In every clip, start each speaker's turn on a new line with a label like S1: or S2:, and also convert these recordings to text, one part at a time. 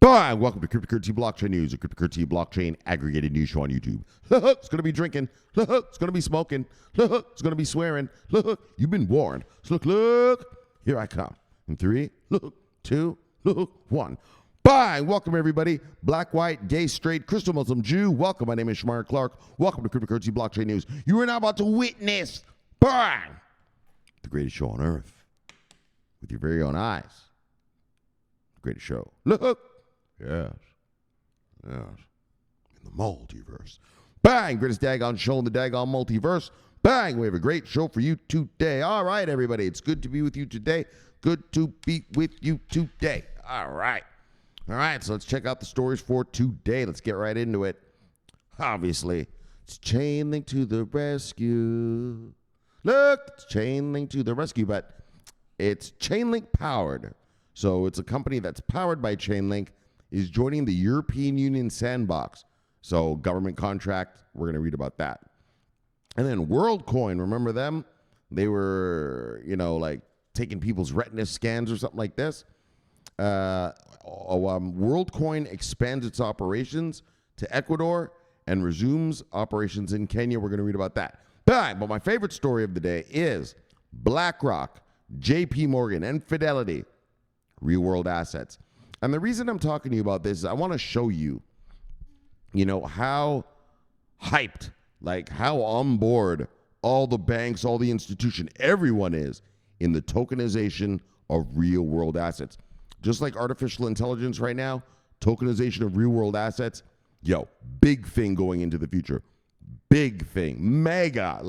S1: Bye. Welcome to Cryptocurrency Blockchain News, a cryptocurrency blockchain aggregated news show on YouTube. It's going to be drinking. It's going to be smoking. It's going to be swearing. You've been warned. So look. Here I come. In 3, 2, 1. Bye. Welcome, everybody. Black, white, gay, straight, crystal Muslim, Jew. Welcome. My name is Shomari Clarke. Welcome to Cryptocurrency Blockchain News. You are now about to witness, bang, the greatest show on earth with your very own eyes. The greatest show. Look. Yes. In the multiverse. Bang! Greatest daggone show in the daggone multiverse. Bang! We have a great show for you today. All right, everybody. It's good to be with you today. Good to be with you today. All right. So let's check out the stories for today. Let's get right into it. Obviously, it's Chainlink to the rescue. Look, it's Chainlink to the rescue, but it's Chainlink-Powered. So it's a company that's powered by Chainlink, is joining the European Union sandbox. So government contract, we're going to read about that. And then Worldcoin, remember them? They were, like taking people's retina scans or something like this. Worldcoin expands its operations to Ecuador and resumes operations in Kenya. We're going to read about that. But my favorite story of the day is BlackRock, JPMorgan, and Fidelity, real-world assets. And the reason I'm talking to you about this is I want to show you, how hyped, like how on board all the banks, all the institution, everyone is in the tokenization of real-world assets. Just like artificial intelligence right now, tokenization of real-world assets, big thing going into the future. Big thing. Mega,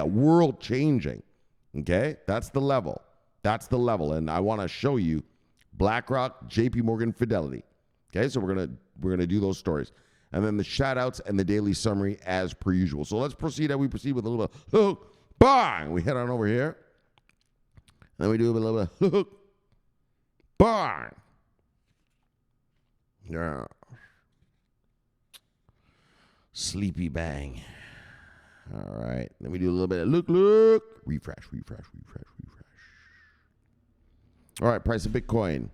S1: world-changing. Okay? That's the level. And I want to show you BlackRock, JPMorgan, Fidelity. Okay, so we're gonna do those stories, and then the shout outs and the daily summary as per usual. So let's proceed. How we proceed with a little bit. Bang! We head on over here. Then we do a little bit. Bang! Yeah. Sleepy bang. All right. Then we do a little bit of look. Refresh. All right, price of Bitcoin,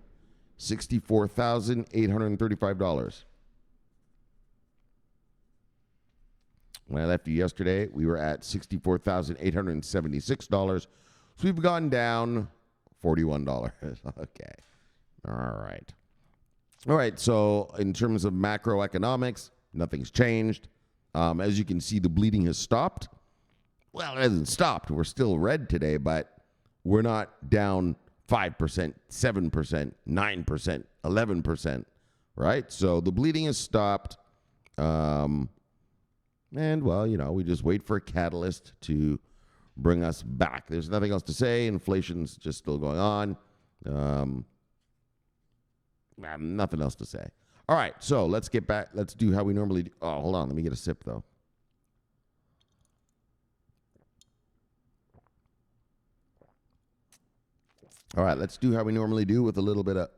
S1: $64,835. When I left you yesterday, we were at $64,876. So we've gone down $41. Okay. All right, so in terms of macroeconomics, nothing's changed. As you can see, the bleeding has stopped. Well, it hasn't stopped. We're still red today, but we're not down 5%, 7%, 9%, 11%, right? So the bleeding has stopped. And, we just wait for a catalyst to bring us back. There's nothing else to say. Inflation's just still going on. Nothing else to say. All right, so let's get back. Let's do how we normally do. Oh, hold on. Let me get a sip, though. All right, let's do how we normally do with a little bit of,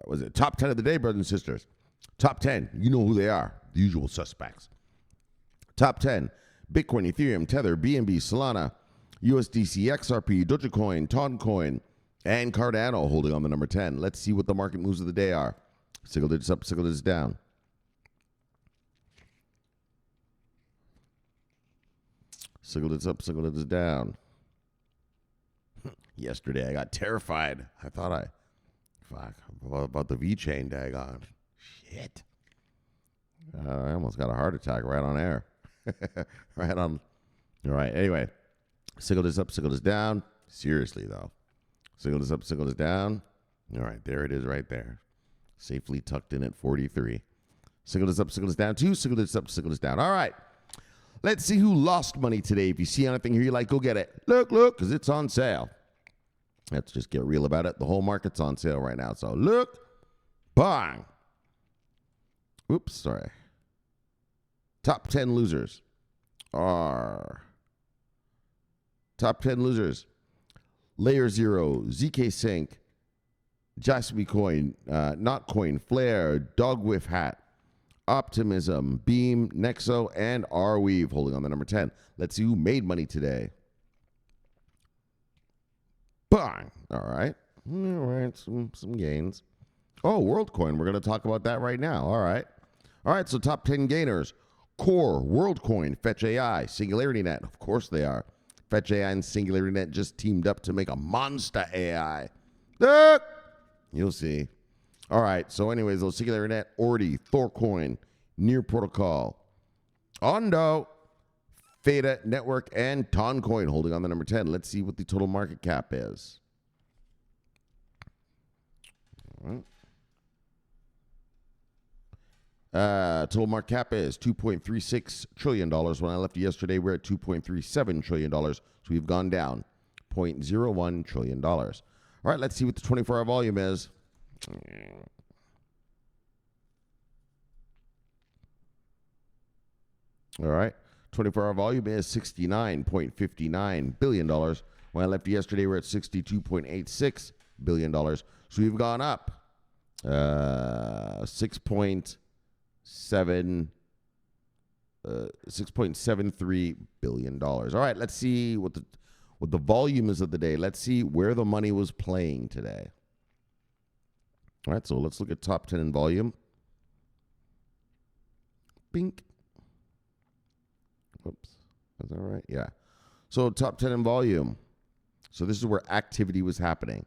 S1: was it top 10 of the day, brothers and sisters? Top 10, you know who they are, the usual suspects. Top 10, Bitcoin, Ethereum, Tether, BNB, Solana, USDC, XRP, Dogecoin, Toncoin, and Cardano holding on the number 10. Let's see what the market moves of the day are. Single digits up, single digits down. Single digits up, single digits down. Yesterday, I got terrified. I thought about the V-chain, daggone. Shit. I almost got a heart attack right on air. Right on. All right, anyway. Single digits up, single digits down. Seriously, though. Single digits up, single digits down. All right, there it is right there. Safely tucked in at 43. Single digits up, single digits down. 2 single digits up, single digits down. All right. Let's see who lost money today. If you see anything here you like, go get it. Look, because it's on sale. Let's just get real about it. The whole market's on sale right now. So look, bang. Oops, sorry. Top 10 losers are top 10 losers. Layer 0, ZK Sync, Jasmy Coin, Notcoin, Flare, Dogwhiff Hat, Optimism, Beam, Nexo, and Arweave holding on the number 10. Let's see who made money today. Bang! All right. All right, some gains. Oh, Worldcoin. We're going to talk about that right now. All right, so top 10 gainers. Core, Worldcoin, Fetch AI, SingularityNet. Of course they are. Fetch AI and SingularityNet just teamed up to make a monster AI. You'll see. All right, so anyways, those SingularityNet, Ordi, Thorcoin, Near Protocol, Ondo, Theta Network, and Toncoin holding on the number 10. Let's see what the total market cap is. All right. Total market cap is $2.36 trillion. When I left yesterday, we're at $2.37 trillion. So we've gone down $0.01 trillion. All right, let's see what the 24-hour volume is. All right, 24-hour volume is $69.59 billion. When I left yesterday, we're at $62.86 billion. So we've gone up $6.73 billion. All right, let's see what the volume is of the day. Let's see where the money was playing today. All right, so let's look at top 10 in volume. Bink. Whoops. Is that right? Yeah. So top 10 in volume. So this is where activity was happening.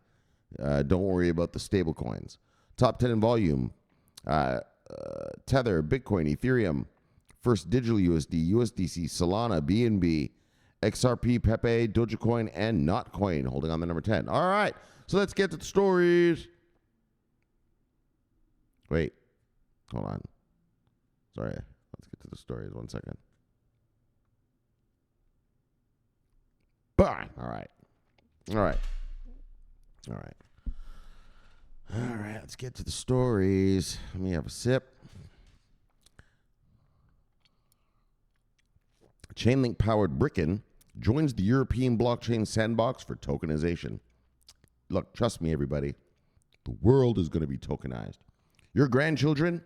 S1: Don't worry about the stable coins. Top 10 in volume. Tether, Bitcoin, Ethereum, First Digital USD, USDC, Solana, BNB, XRP, Pepe, Dogecoin, and Notcoin holding on the number 10. All right, so let's get to the stories. Wait, hold on. Sorry, let's get to the stories. 1 second. Bang! All right, let's get to the stories. Let me have a sip. Chainlink-Powered Bricken joins the European blockchain sandbox for tokenization. Look, trust me, everybody. The world is going to be tokenized. Your grandchildren,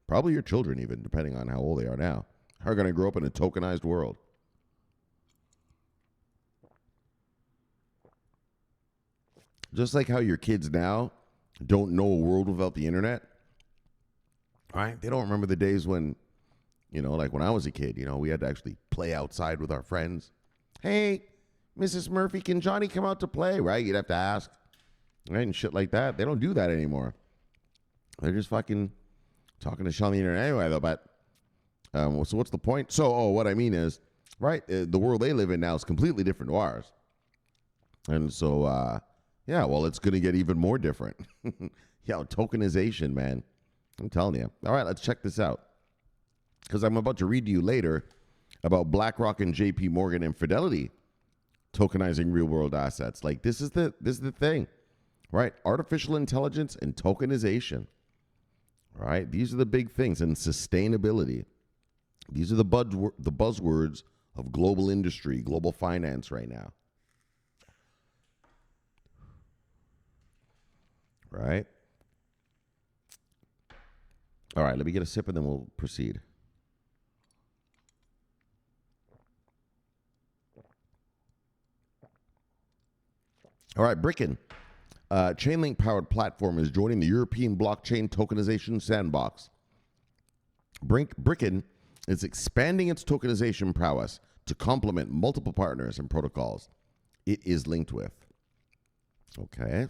S1: probably your children even, depending on how old they are now, are going to grow up in a tokenized world. Just like how your kids now don't know a world without the internet, right? They don't remember the days when, like when I was a kid, we had to actually play outside with our friends. Hey, Mrs. Murphy, can Johnny come out to play? Right? You'd have to ask, right? And shit like that. They don't do that anymore. They're just fucking talking to shit on the internet anyway, though. But, so what's the point? So, what I mean is, right, the world they live in now is completely different to ours. And so, yeah, well, it's going to get even more different. Tokenization, man. I'm telling you. All right, let's check this out. Because I'm about to read to you later about BlackRock and JPMorgan and Fidelity tokenizing real-world assets. Like, this is the thing, right? Artificial intelligence and tokenization, right? These are the big things. And sustainability. These are the buzzwords of global industry, global finance right now. Right? All right, let me get a sip and then we'll proceed. All right, Bricken, Chainlink-powered platform is joining the European blockchain tokenization sandbox. Bricken is expanding its tokenization prowess to complement multiple partners and protocols it is linked with. Okay.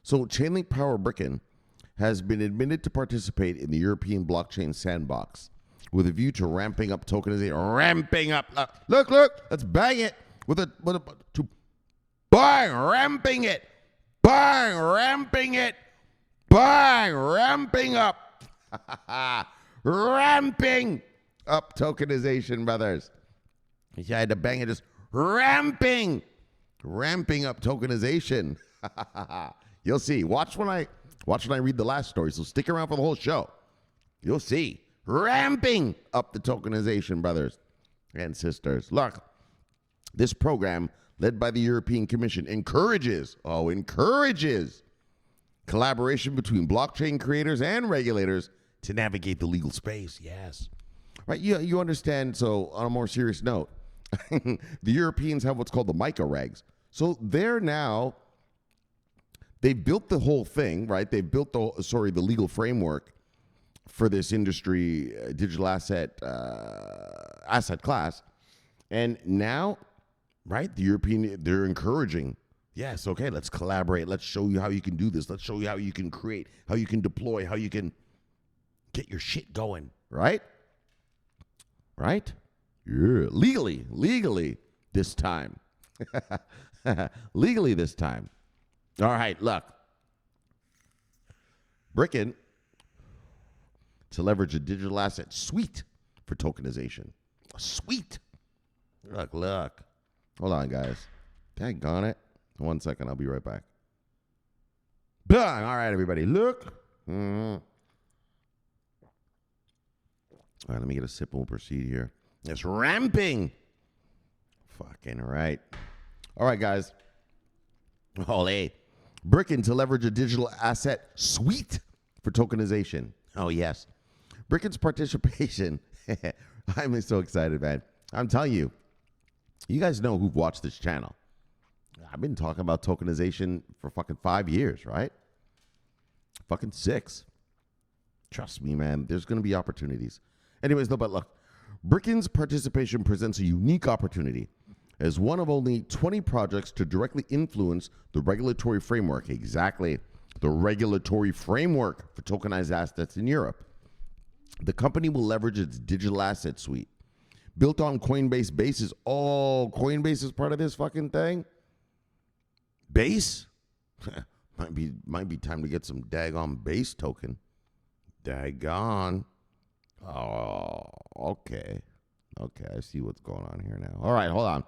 S1: So Chainlink-powered Bricken has been admitted to participate in the European blockchain sandbox with a view to ramping up tokenization. Ramping up. Look, let's bang it with a bang, ramping it. Bang, ramping it. Bang, ramping up. Ramping up tokenization, brothers. You had to bang it, just ramping up tokenization. You'll see. Watch when I read the last story. So stick around for the whole show. You'll see. Ramping up the tokenization, brothers and sisters. Look, this program, led by the European Commission, encourages collaboration between blockchain creators and regulators to navigate the legal space. Yes. Right. You understand. So on a more serious note, the Europeans have what's called the MiCA regs. So they're They built the whole thing, right? They built the legal framework for this industry, digital asset class. And now, right, the European, they're encouraging, yes, okay, let's collaborate. Let's show you how you can do this. Let's show you how you can create, how you can deploy, how you can get your shit going, right? Right? Yeah, legally this time. Legally this time. All right, look. Bricken to leverage a digital asset suite for tokenization. A suite. Look. Hold on, guys. Daggone it. 1 second. I'll be right back. Bang. All right, everybody. Look. All right, let me get a sip and we'll proceed here. It's ramping. Fucking right. All right, guys. Holy. Bricken to leverage a digital asset suite for tokenization. Oh, yes. Bricken's participation. I'm so excited, man. I'm telling you, you guys know who've watched this channel. I've been talking about tokenization for fucking 5 years, right? Fucking 6. Trust me, man. There's going to be opportunities. Anyways, no, but look. Bricken's participation presents a unique opportunity as one of only 20 projects to directly influence the regulatory framework. Exactly. The regulatory framework for tokenized assets in Europe. The company will leverage its digital asset suite. Built on Coinbase bases. Oh, Coinbase is part of this fucking thing? Base? might be time to get some daggone base token. Daggone. Oh, okay. Okay, I see what's going on here now. All right, hold on.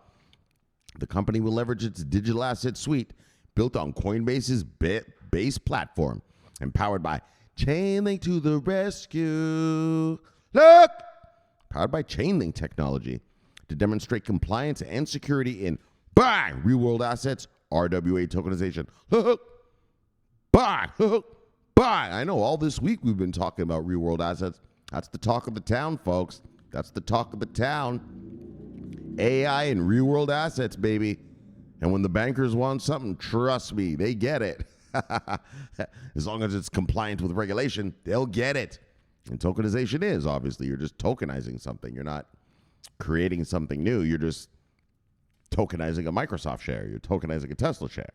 S1: The company will leverage its digital asset suite built on Coinbase's base platform and powered by Chainlink to the rescue. Look! Powered by Chainlink technology to demonstrate compliance and security in bang, real-world assets, RWA tokenization. Look! Bang! Bang! I know all this week we've been talking about real-world assets. That's the talk of the town, folks. That's the talk of the town. AI and real-world assets, baby. And when the bankers want something, trust me, they get it. As long as it's compliant with regulation, they'll get it. And tokenization is, obviously, you're just tokenizing something. You're not creating something new. You're just tokenizing a Microsoft share. You're tokenizing a Tesla share.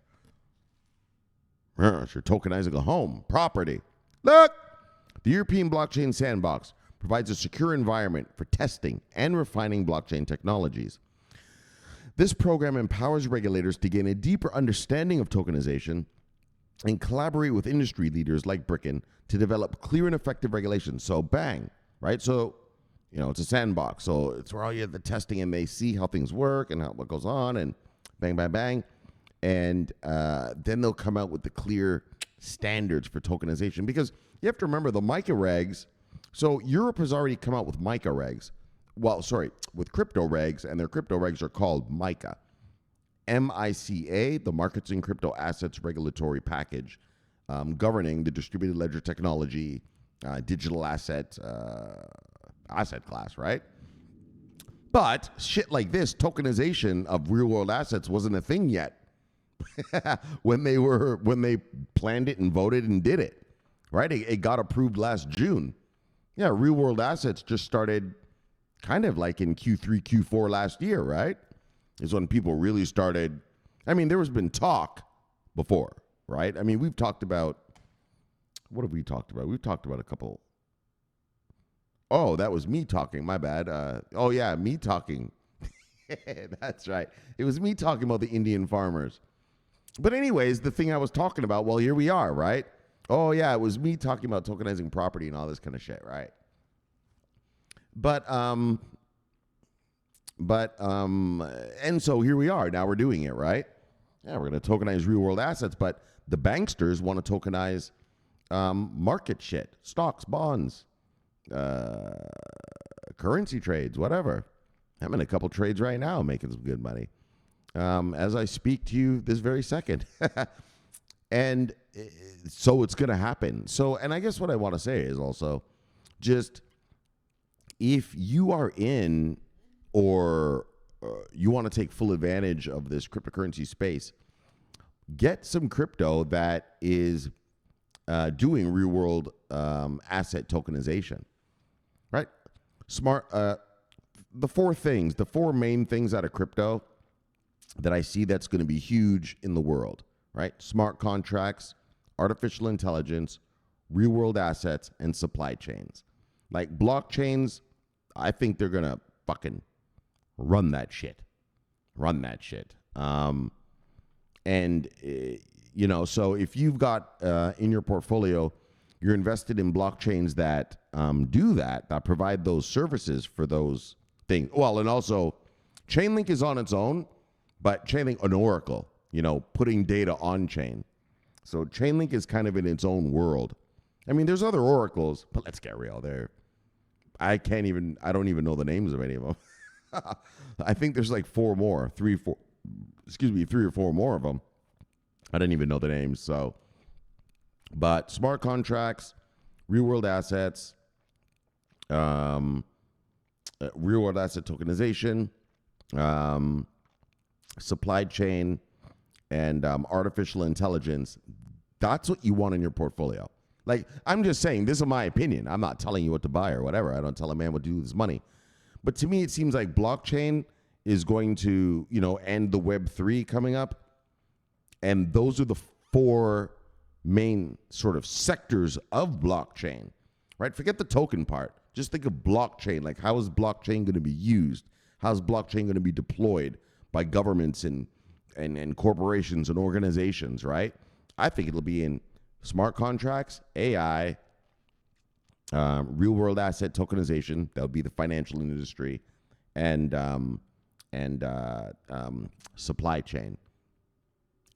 S1: You're tokenizing a home, property. Look! The European Blockchain Sandbox provides a secure environment for testing and refining blockchain technologies. This program empowers regulators to gain a deeper understanding of tokenization and collaborate with industry leaders like Bricken to develop clear and effective regulations. So bang, right? So, it's a sandbox. So it's where all you have the testing and they see how things work and what goes on and bang, bang, bang. And then they'll come out with the clear standards for tokenization because you have to remember the MiCA regs. So Europe has already come out with MiCA regs. With crypto regs, and their crypto regs are called MiCA. MiCA, the Markets in Crypto Assets Regulatory Package, governing the distributed ledger technology, digital asset class, right? But shit like this, tokenization of real-world assets wasn't a thing yet when they planned it and voted and did it, right? It got approved last June. Yeah, real-world assets just started kind of like in Q3, Q4 last year, right? Is when people really started. I mean, there has been talk before, right? I mean, we've talked about, what have we talked about? We've talked about a couple. Oh, that was me talking. My bad. Me talking. That's right. It was me talking about the Indian farmers. But anyways, the thing I was talking about, well, here we are, right? Oh, yeah, it was me talking about tokenizing property and all this kind of shit, right? But and so here we are. Now we're doing it, right? Yeah, we're going to tokenize real world assets, but the banksters want to tokenize market shit, stocks, bonds, currency trades, whatever. I'm in a couple trades right now making some good money as I speak to you this very second. And so it's going to happen. So, and I guess what I want to say is also just if you are in or you want to take full advantage of this cryptocurrency space, get some crypto that is doing real world asset tokenization, right? Smart. The four main things out of crypto that I see that's going to be huge in the world, right? Smart contracts, artificial intelligence, real world assets, and supply chains. Like blockchains, I think they're going to fucking run that shit. So if you've got in your portfolio, you're invested in blockchains that do that provide those services for those things. Well, and also Chainlink is on its own, but Chainlink, an oracle, putting data on chain. So Chainlink is kind of in its own world. I mean, there's other oracles, but let's get real. I don't even know the names of any of them. I think there's like three or four more of them. I didn't even know the names. So, but smart contracts, real world assets, real world asset tokenization, supply chain, and artificial intelligence. That's what you want in your portfolio. Like, I'm just saying, this is my opinion. I'm not telling you what to buy or whatever. I don't tell a man what to do with his money. But to me, it seems like blockchain is going to, end the Web3 coming up. And those are the four main sort of sectors of blockchain, right? Forget the token part. Just think of blockchain. Like, how is blockchain going to be used? How's blockchain going to be deployed by governments and corporations and organizations, right? I think it'll be in smart contracts, AI, real world asset tokenization. That would be the financial industry, and supply chain.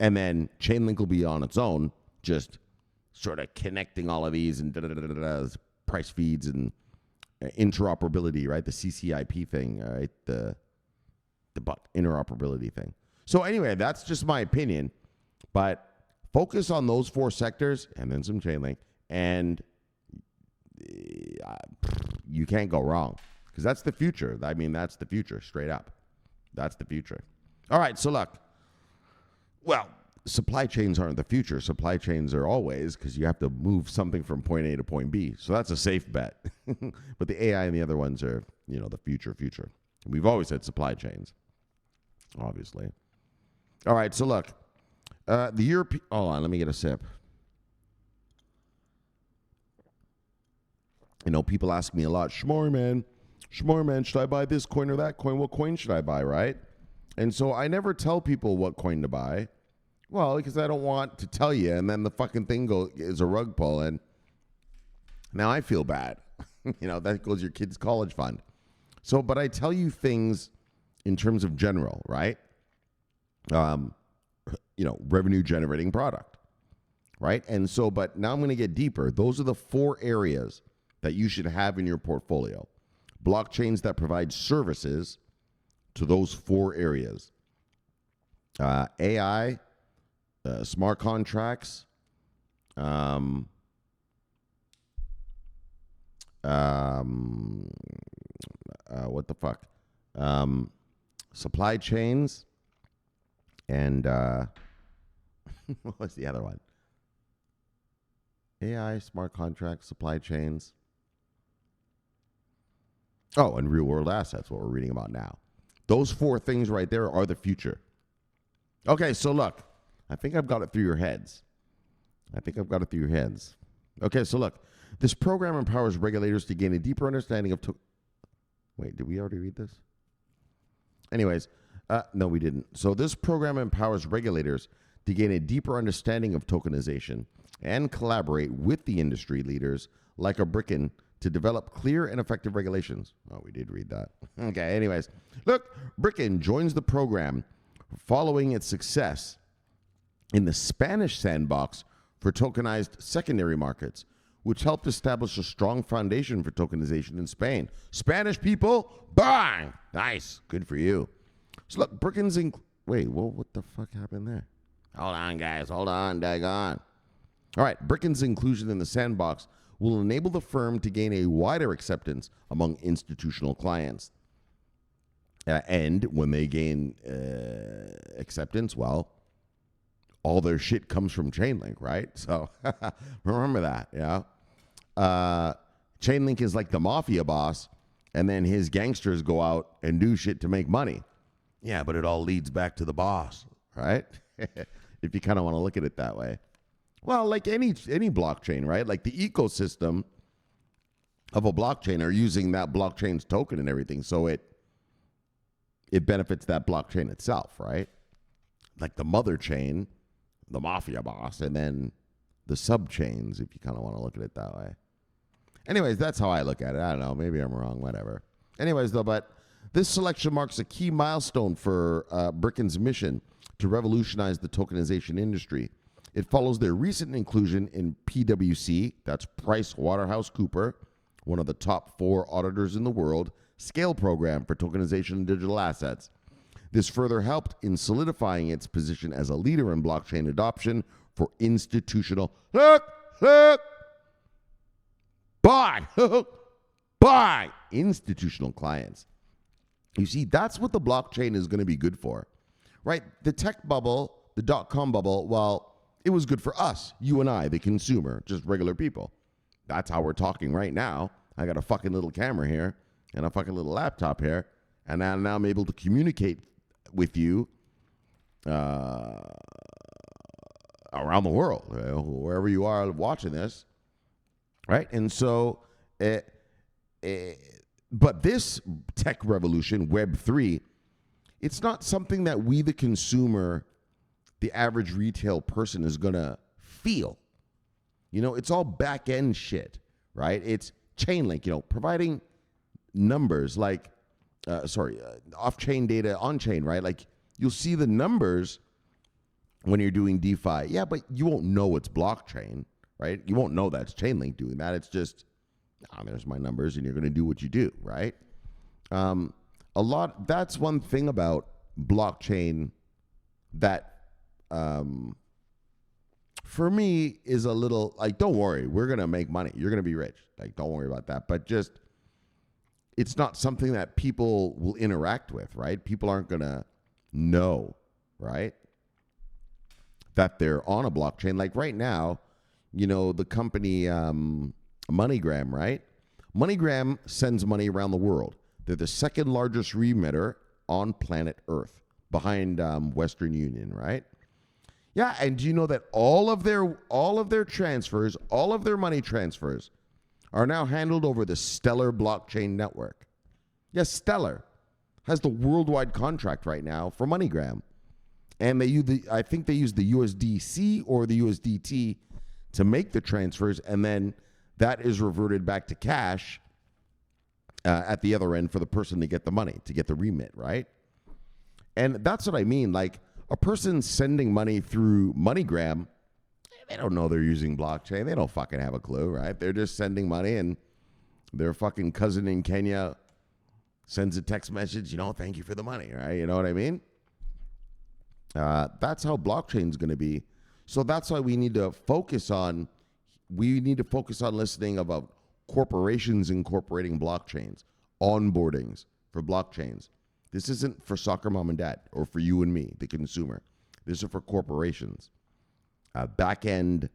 S1: And then Chainlink will be on its own, just sort of connecting all of these and price feeds and interoperability, right? The CCIP thing, right? The interoperability thing. So anyway, that's just my opinion, but focus on those four sectors and then some Chainlink, and you can't go wrong, because that's the future. I mean, that's the future, straight up. That's the future. All right, so look. Well, supply chains aren't the future. Supply chains are always, because you have to move something from point A to point B. So that's a safe bet. But the AI and the other ones are, the future. We've always had supply chains, obviously. All right, so look. The European... Hold on, let me get a sip. People ask me a lot, Shomari man, should I buy this coin or that coin? What coin should I buy, right? And so I never tell people what coin to buy. Well, because I don't want to tell you, and then the fucking thing is a rug pull, and now I feel bad. That goes your kid's college fund. So, but I tell you things in terms of general, right? Revenue generating product, right? And so, but now I'm going to get deeper. Those are the four areas that you should have in your portfolio. Blockchains that provide services to those four areas. AI, smart contracts, what the fuck? Supply chains, and what was the other one? AI, smart contracts, supply chains. Oh, and real world assets, what we're reading about now. Those four things right there are the future. Okay, so look, I think I've got it through your heads. Okay, so look, this program empowers regulators to gain a deeper understanding of... Wait, did we already read this? Anyways, no, we didn't. So this program empowers regulators to gain a deeper understanding of tokenization and collaborate with the industry leaders like a Bricken to develop clear and effective regulations. Oh, we did read that. Okay, anyways. Look, Bricken joins the program following its success in the Spanish sandbox for tokenized secondary markets, which helped establish a strong foundation for tokenization in Spain. Spanish people, bang! Nice, good for you. So look, Bricken's wait, well, what the fuck happened there? Hold on, guys, daggone. All right, Bricken's inclusion in the sandbox will enable the firm to gain a wider acceptance among institutional clients. And when they gain acceptance, well, all their shit comes from Chainlink, right? So remember that, yeah. Chainlink is like the mafia boss, and then his gangsters go out and do shit to make money. Yeah, but it all leads back to the boss, right? If you kind of want to look at it that way. Well, like any blockchain, right? Like the ecosystem of a blockchain are using that blockchain's token and everything, so it benefits that blockchain itself, right? Like the mother chain, the mafia boss, and then the sub chains, if you kind of want to look at it that way. Anyways, that's how I look at it. I don't know. Maybe I'm wrong. Whatever. Anyways, though, but this selection marks a key milestone for Bricken's mission to revolutionize the tokenization industry. It follows their recent inclusion in PwC, that's PricewaterhouseCoopers, one of the top 4 auditors in the world, scale program for tokenization and digital assets. This further helped in solidifying its position as a leader in blockchain adoption for institutional buy institutional clients. You see, that's what the blockchain is going to be good for, right? The tech bubble, the .com bubble, well, it was good for us, you and I, the consumer, just regular people. That's how we're talking right now. I got a fucking little camera here and a fucking little laptop here, and now I'm able to communicate with you around the world, wherever you are watching this, right? And so, but this tech revolution, Web3, it's not something that we, the consumer, the average retail person, is going to feel. You know, it's all back-end shit, right? It's Chainlink, providing numbers like, off-chain data on-chain, right? Like, you'll see the numbers when you're doing DeFi. Yeah, but you won't know it's blockchain, right? You won't know that's Chainlink doing that. It's just, there's my numbers, and you're going to do what you do, right? That's one thing about blockchain that, for me, is a little, like, don't worry, we're going to make money. You're going to be rich. Like, don't worry about that. But just, it's not something that people will interact with, right? People aren't going to know, right, that they're on a blockchain. Like right now, the company MoneyGram, right? MoneyGram sends money around the world. They're the second largest remitter on planet Earth, behind Western Union, right? Yeah, and do you know that all of their transfers, all of their money transfers, are now handled over the Stellar blockchain network? Yes, Stellar has the worldwide contract right now for MoneyGram. And I think they use the USDC or the USDT to make the transfers, and then that is reverted back to cash at the other end for the person to get the money, to get the remit, right? And that's what I mean. Like, a person sending money through MoneyGram, they don't know they're using blockchain. They don't fucking have a clue, right? They're just sending money, and their fucking cousin in Kenya sends a text message, thank you for the money, right? You know what I mean? That's how blockchain's going to be. So that's why we need to focus on listening about corporations incorporating blockchains, onboardings for blockchains. This isn't for soccer mom and dad or for you and me, the consumer. This is for corporations. Back-end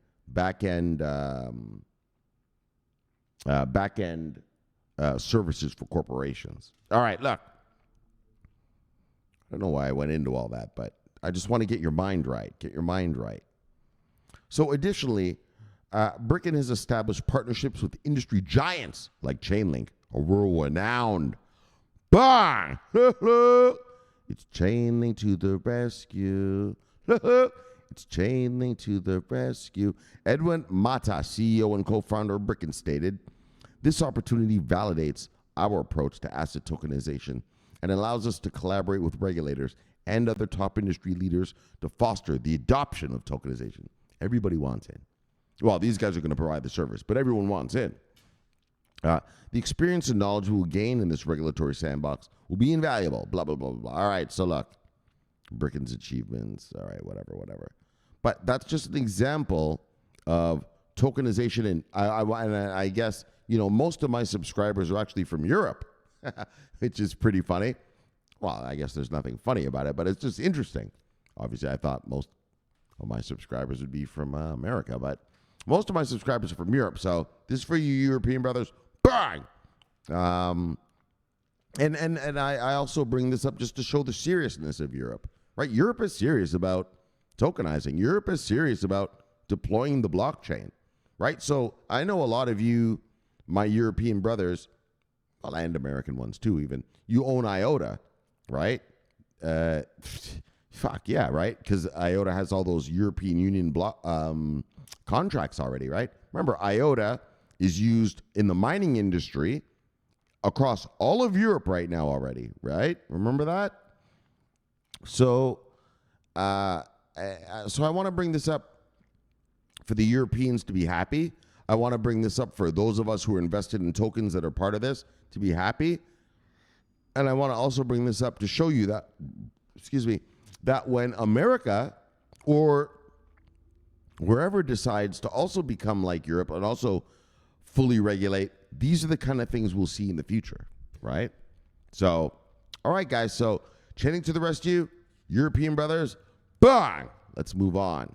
S1: services for corporations. All right, look. I don't know why I went into all that, but I just want to get your mind right. So additionally, Bricken has established partnerships with industry giants like Chainlink, a world-renowned bang. It's Chainlink to the rescue. It's Chainlink to the rescue. Edwin Mata, CEO and co-founder of Bricken, stated, "This opportunity validates our approach to asset tokenization and allows us to collaborate with regulators and other top industry leaders to foster the adoption of tokenization." Everybody wants in. Well, these guys are going to provide the service, but everyone wants in. The experience and knowledge we will gain in this regulatory sandbox will be invaluable, blah, blah, blah, blah. All right, so look, Bricken's achievements, all right, whatever. But that's just an example of tokenization, and I guess, most of my subscribers are actually from Europe, which is pretty funny. Well, I guess there's nothing funny about it, but it's just interesting. Obviously, I thought most Well, my subscribers would be from America, but most of my subscribers are from Europe. So this is for you European brothers. Bang! And I also bring this up just to show the seriousness of Europe, right? Europe is serious about tokenizing. Europe is serious about deploying the blockchain, right? So I know a lot of you, my European brothers, well, and American ones too even, you own IOTA, right? Fuck yeah, right? Because IOTA has all those European Union contracts already, right? Remember, IOTA is used in the mining industry across all of Europe right now already, right? Remember that? So, I want to bring this up for the Europeans to be happy. I want to bring this up for those of us who are invested in tokens that are part of this to be happy. And I want to also bring this up to show you that, that when America or wherever decides to also become like Europe and also fully regulate, these are the kind of things we'll see in the future, right? So, all right, guys. So, chatting to the rest of you, European brothers, bang! Let's move on.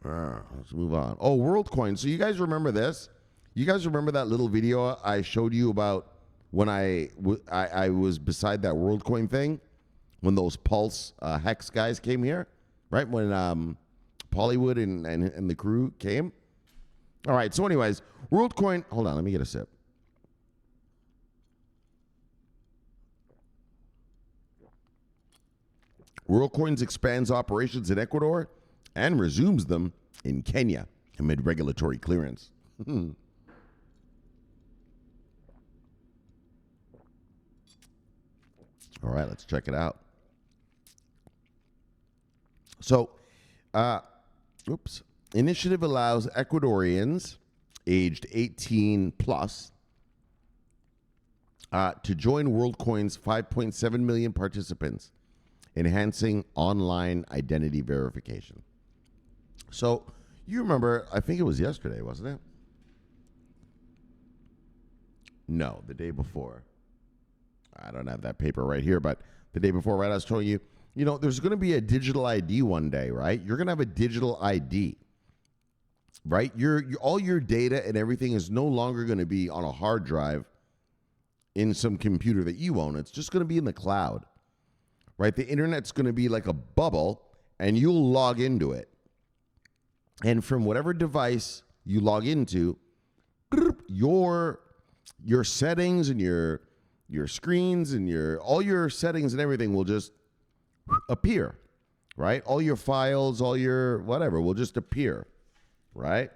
S1: Let's move on. Oh, Worldcoin. So, you guys remember this? You guys remember that little video I showed you about when I was beside that Worldcoin thing? When those Pulse Hex guys came here? Right? When Pollywood and the crew came? All right, so anyways, Worldcoin, hold on, let me get a sip. Worldcoin expands operations in Ecuador and resumes them in Kenya amid regulatory clearance. All right, let's check it out. So, initiative allows Ecuadorians aged 18 plus to join Worldcoin's 5.7 million participants, enhancing online identity verification. So you remember, I think it was yesterday, wasn't it? No, the day before. I don't have that paper right here, but the day before, right, I was telling you, there's going to be a digital ID one day, right? You're going to have a digital ID. Right? All your data and everything is no longer going to be on a hard drive in some computer that you own. It's just going to be in the cloud. Right? The internet's going to be like a bubble and you'll log into it. And from whatever device you log into, your settings and your screens and all your settings and everything will just appear. Right? All your files, all your whatever will just appear. Right?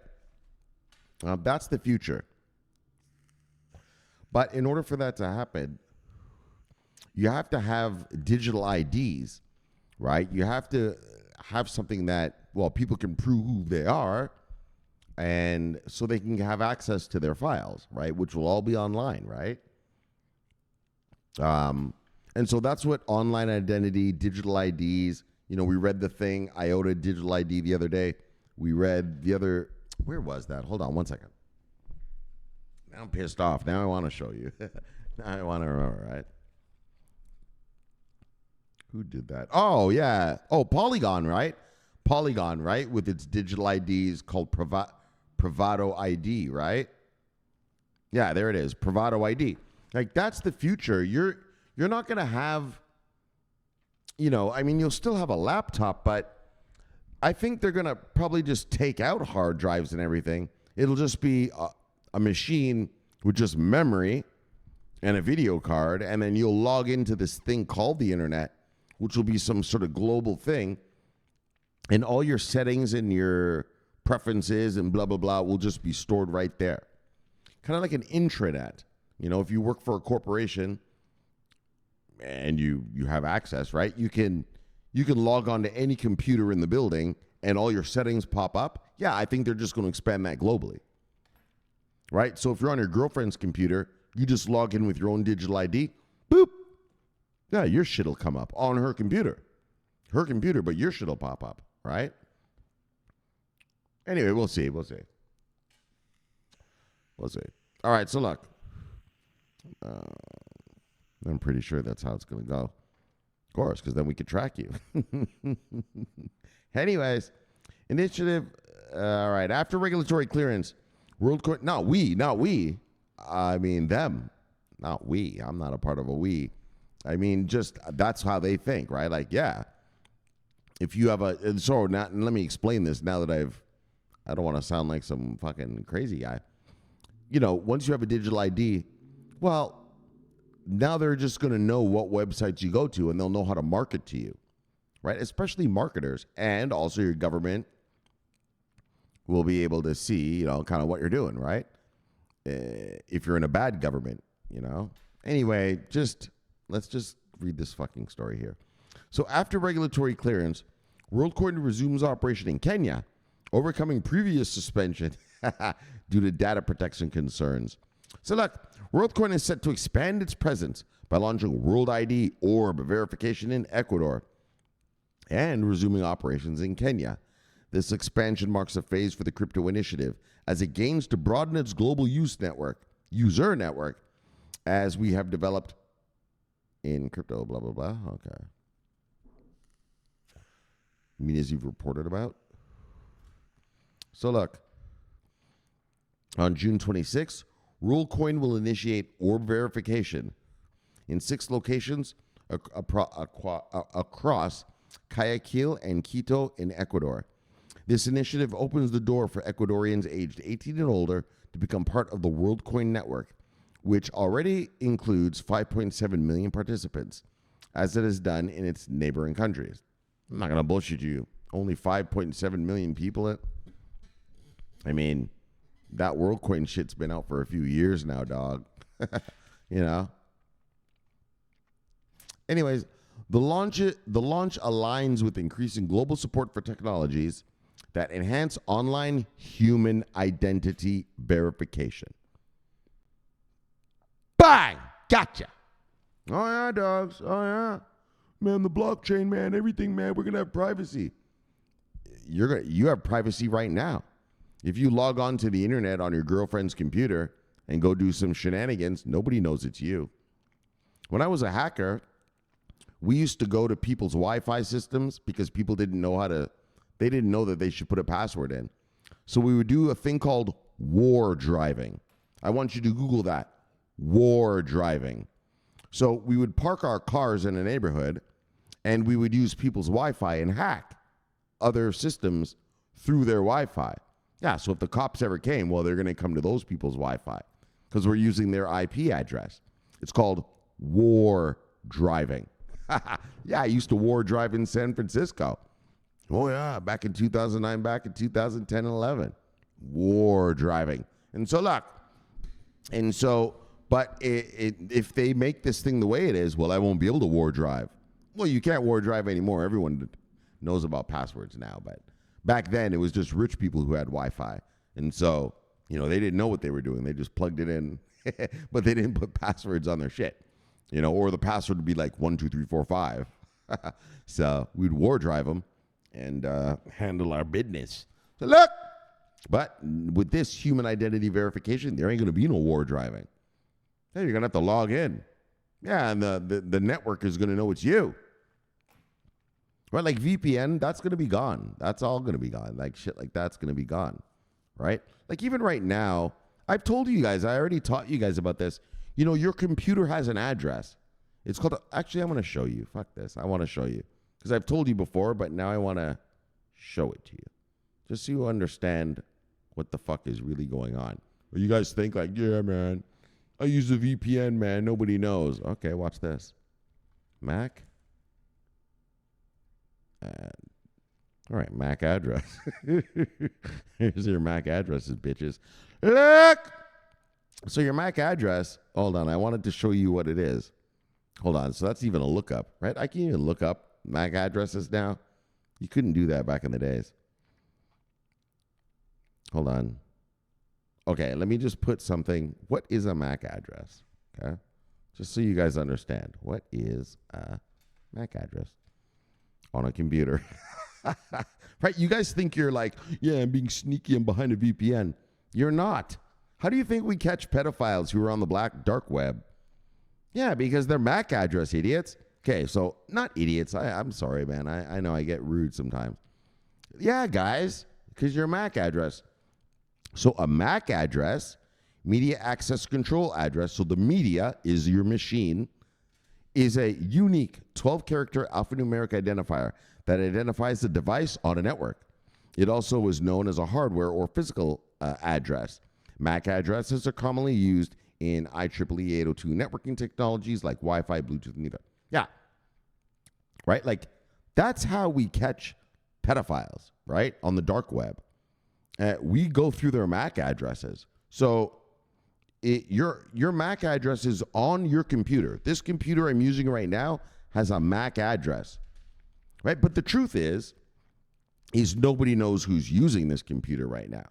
S1: That's the future. But in order for that to happen, you have to have digital IDs, right? You have to have something that, people can prove who they are, and so they can have access to their files, right? Which will all be online, right? And so that's what online identity, digital IDs, we read the thing, IOTA digital ID the other day. We read the other, where was that? Hold on one second. Now I'm pissed off. Now I want to show you. Now I want to remember, right? Who did that? Oh, yeah. Oh, Polygon, right? Polygon, right? With its digital IDs called Privado ID, right? Yeah, there it is. Privado ID. Like, that's the future. You're not going to have, you'll still have a laptop, but I think they're going to probably just take out hard drives and everything. It'll just be a machine with just memory and a video card, and then you'll log into this thing called the internet, which will be some sort of global thing, and all your settings and your preferences and blah, blah, blah will just be stored right there. Kind of like an intranet. If you work for a corporation and you have access, right, you can log on to any computer in the building and all your settings pop up. Yeah, I think they're just going to expand that globally. Right? So if you're on your girlfriend's computer, you just log in with your own digital ID. Boop. Yeah, your shit will come up on her computer. Her computer, but your shit will pop up. Right? Anyway, we'll see. We'll see. All right, so look. I'm pretty sure that's how it's going to go. course, because then we could track you. Anyways, initiative. All right. After regulatory clearance, Worldcoin. Not we. I mean them. Not we. I'm not a part of a we. I mean, just that's how they think, right? Like, yeah. If you have let me explain this now that I don't want to sound like some fucking crazy guy. Once you have a digital ID, well, now they're just going to know what websites you go to and they'll know how to market to you, right? Especially marketers, and also your government will be able to see, kind of what you're doing, right? If you're in a bad government, Anyway, let's just read this fucking story here. So after regulatory clearance, Worldcoin resumes operation in Kenya, overcoming previous suspension due to data protection concerns. So look, Worldcoin is set to expand its presence by launching World ID orb verification in Ecuador and resuming operations in Kenya. This expansion marks a phase for the crypto initiative as it gains to broaden its global user network, as we have developed in crypto, blah, blah, blah. Okay. You mean as you've reported about? So look, on June 26th, Worldcoin will initiate orb verification in 6 locations across Guayaquil and Quito in Ecuador. This initiative opens the door for Ecuadorians aged 18 and older to become part of the Worldcoin network, which already includes 5.7 million participants, as it has done in its neighboring countries. I'm not going to bullshit you. Only 5.7 million people. I mean, that Worldcoin shit's been out for a few years now, dog. Anyways, the launch aligns with increasing global support for technologies that enhance online human identity verification. Bang! Gotcha. Oh, yeah, dogs. Oh, yeah. Man, the blockchain, man, everything, man. We're going to have privacy. You have privacy right now. If you log on to the internet on your girlfriend's computer and go do some shenanigans, nobody knows it's you. When I was a hacker, we used to go to people's Wi-Fi systems because people didn't know they didn't know that they should put a password in. So we would do a thing called war driving. I want you to Google that. War driving. So we would park our cars in a neighborhood and we would use people's Wi-Fi and hack other systems through their Wi-Fi. Yeah, so if the cops ever came, well, they're going to come to those people's Wi-Fi because we're using their IP address. It's called war driving. Yeah, I used to war drive in San Francisco. Oh, yeah, back in 2009, back in 2010 and 11. War driving. And so, look, but if they make this thing the way it is, well, I won't be able to war drive. Well, you can't war drive anymore. Everyone knows about passwords now, but back then it was just rich people who had Wi-Fi. And so, they didn't know what they were doing. They just plugged it in, but they didn't put passwords on their shit, or the password would be like 1, 2, 3, 4, 5. So we'd war drive them and handle our business. So look, but with this human identity verification, there ain't going to be no war driving. Hey, you're going to have to log in. Yeah, and the network is going to know it's you. Right, like VPN, that's going to be gone. That's all going to be gone. Like shit like that's going to be gone, right? Like even right now, I've told you guys, I already taught you guys about this. Your computer has an address. It's called, actually, I'm going to show you. Fuck this. I want to show you. Because I've told you before, but now I want to show it to you. Just so you understand what the fuck is really going on. Or you guys think like, yeah, man, I use a VPN, man. Nobody knows. Okay, watch this. Mac. All right, MAC address. Here's your MAC addresses, bitches. Look! So your MAC address, hold on, I wanted to show you what it is. Hold on, so that's even a lookup, right? I can even look up MAC addresses now. You couldn't do that back in the days. Hold on. Okay, let me just put something. What is a MAC address? Okay, just so you guys understand. What is a MAC address on a computer? Right? You guys think you're like, yeah, I'm being sneaky. I'm behind a VPN. You're not. How do you think we catch pedophiles who are on the dark web? Yeah, because they're MAC address idiots. Okay, so not idiots. I'm sorry, man. I know I get rude sometimes. Yeah, guys, because your MAC address. So a MAC address, media access control address, so the media is your machine, is a unique 12-character alphanumeric identifier that identifies the device on a network. It also is known as a hardware or physical address. MAC addresses are commonly used in IEEE 802 networking technologies like Wi-Fi, Bluetooth, and Ethernet. Yeah, right? Like, that's how we catch pedophiles, right, on the dark web. We go through their MAC addresses. So your MAC address is on your computer. This computer I'm using right now has a MAC address, right? But the truth is nobody knows who's using this computer right now,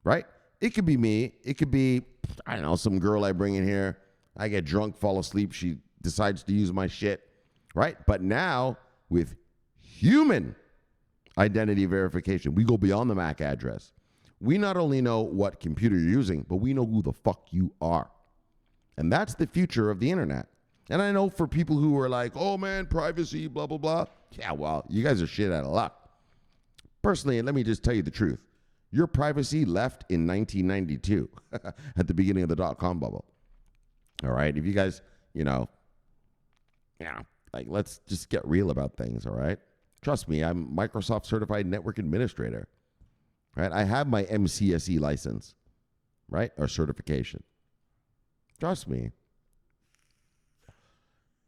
S1: right? It could be me. It could be, I don't know, some girl I bring in here. I get drunk, fall asleep. She decides to use my shit, right? But now with human identity verification, we go beyond the MAC address. We not only know what computer you're using, but we know who the fuck you are. And that's the future of the internet. And I know for people who are like, oh man, privacy, blah, blah, blah. Yeah, well, you guys are shit out of luck. Personally, let me just tell you the truth. Your privacy left in 1992 at the beginning of the dot-com bubble. All right? If you guys, like, let's just get real about things, all right? Trust me, I'm Microsoft Certified Network Administrator, right? I have my MCSE license, right, or certification. Trust me.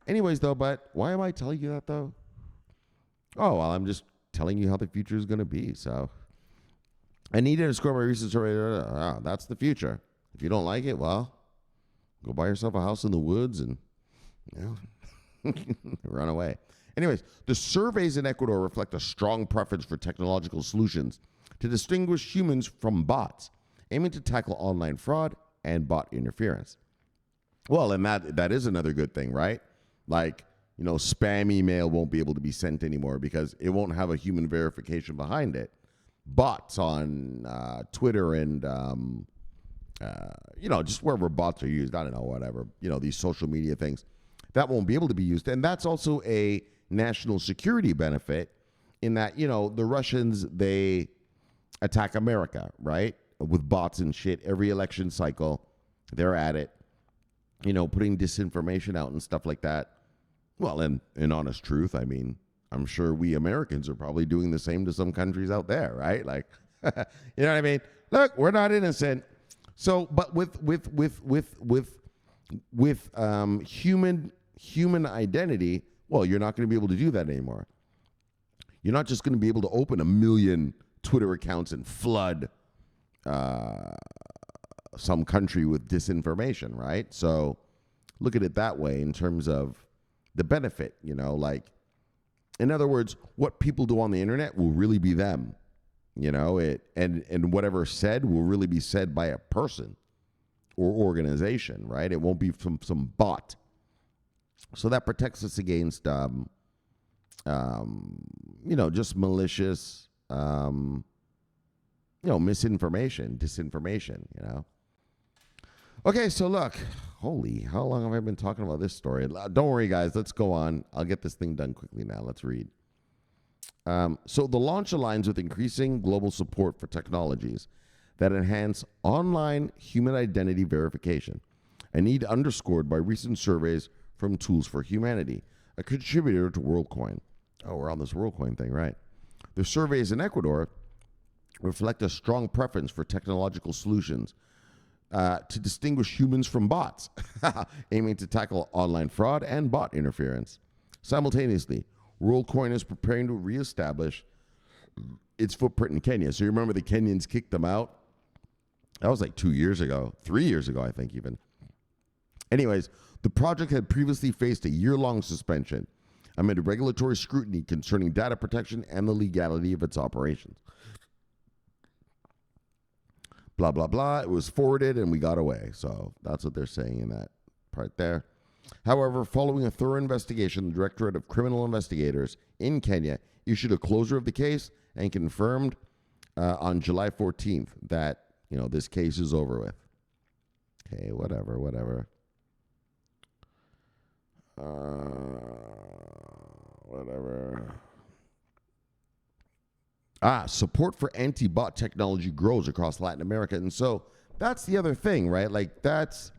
S1: Anyways, though, but why am I telling you that, though? Oh, well, I'm just telling you how the future is going to be, so. I need to score my recent survey. That's the future. If you don't like it, well, go buy yourself a house in the woods and, run away. Anyways, the surveys in Ecuador reflect a strong preference for technological solutions to distinguish humans from bots, aiming to tackle online fraud and bot interference. Well, and that is another good thing, right? Like, spam email won't be able to be sent anymore because it won't have a human verification behind it. Bots on Twitter and, just wherever bots are used, I don't know, whatever, these social media things, that won't be able to be used. And that's also a national security benefit in that, the Russians, they attack America, right? With bots and shit. Every election cycle, they're at it, putting disinformation out and stuff like that. Well, and in honest truth, I mean, I'm sure we Americans are probably doing the same to some countries out there, right? Like, you know what I mean? Look, we're not innocent. So, but with human identity, well, you're not going to be able to do that anymore. You're not just going to be able to open 1 million Twitter accounts and flood some country with disinformation, right? So look at it that way in terms of the benefit, like, in other words, what people do on the internet will really be them, and whatever said will really be said by a person or organization, right? It won't be from some bot. So that protects us against, just malicious, misinformation, disinformation, Okay, so look, how long have I been talking about this story? Don't worry, guys, let's go on. I'll get this thing done quickly now. Let's read. So the launch aligns with increasing global support for technologies that enhance online human identity verification, a need underscored by recent surveys from Tools for Humanity, a contributor to Worldcoin. Oh, we're on this Worldcoin thing, right? The surveys in Ecuador reflect a strong preference for technological solutions to distinguish humans from bots, aiming to tackle online fraud and bot interference. Simultaneously, Worldcoin is preparing to reestablish its footprint in Kenya. So you remember the Kenyans kicked them out? That was like 2 years ago, 3 years ago, I think even. Anyways, the project had previously faced a year-long suspension amid regulatory scrutiny concerning data protection and the legality of its operations. Blah, blah, blah. It was forwarded and we got away. So that's what they're saying in that part there. However, following a thorough investigation, the Directorate of Criminal Investigators in Kenya issued a closure of the case and confirmed on July 14th that, this case is over with. Okay, whatever. Whatever. Support for anti-bot technology grows across Latin America. And so that's the other thing, right? Like that's,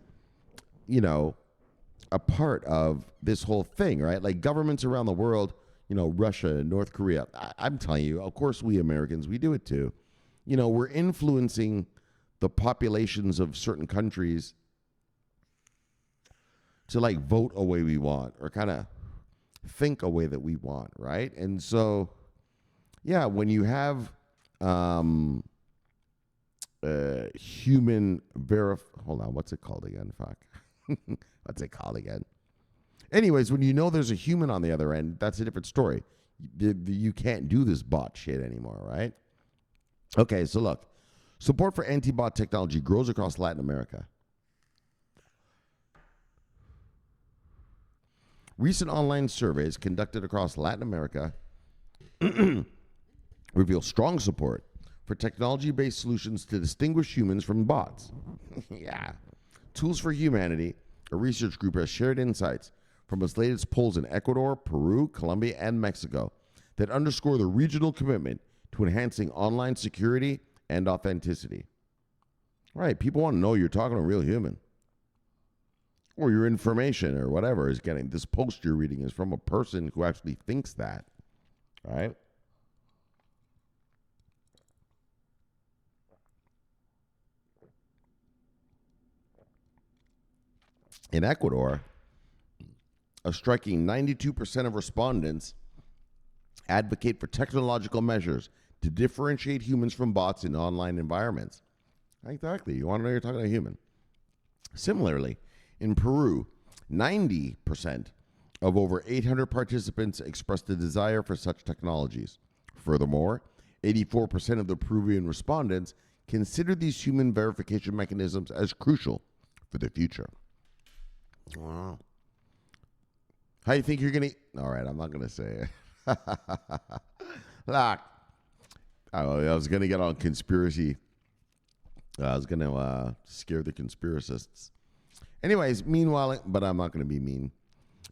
S1: a part of this whole thing, right? Like governments around the world, Russia, North Korea. I'm telling you, of course, we Americans, we do it too. We're influencing the populations of certain countries to like vote a way we want or kind of think a way that we want, right? And so, yeah, when you have hold on, what's it called again? Fuck. What's it called again? Anyways, when you know there's a human on the other end, that's a different story. You can't do this bot shit anymore, right? Okay, so look. Support for anti-bot technology grows across Latin America. Recent online surveys conducted across Latin America reveal strong support for technology-based solutions to distinguish humans from bots. Yeah. Tools for Humanity, a research group, has shared insights from its latest polls in Ecuador, Peru, Colombia, and Mexico that underscore the regional commitment to enhancing online security and authenticity. Right, people want to know you're talking to a real human. Or your information or whatever is getting. This post you're reading is from a person who actually thinks that. Right? In Ecuador, a striking 92% of respondents advocate for technological measures to differentiate humans from bots in online environments. Exactly. You want to know you're talking to a human. Similarly, in Peru, 90% of over 800 participants expressed a desire for such technologies. Furthermore, 84% of the Peruvian respondents consider these human verification mechanisms as crucial for the future. Wow. How do you think you're going to... All right, I'm not going to say it. Look, I was going to get on conspiracy. I was going to scare the conspiracists. Anyways, meanwhile, but I'm not going to be mean.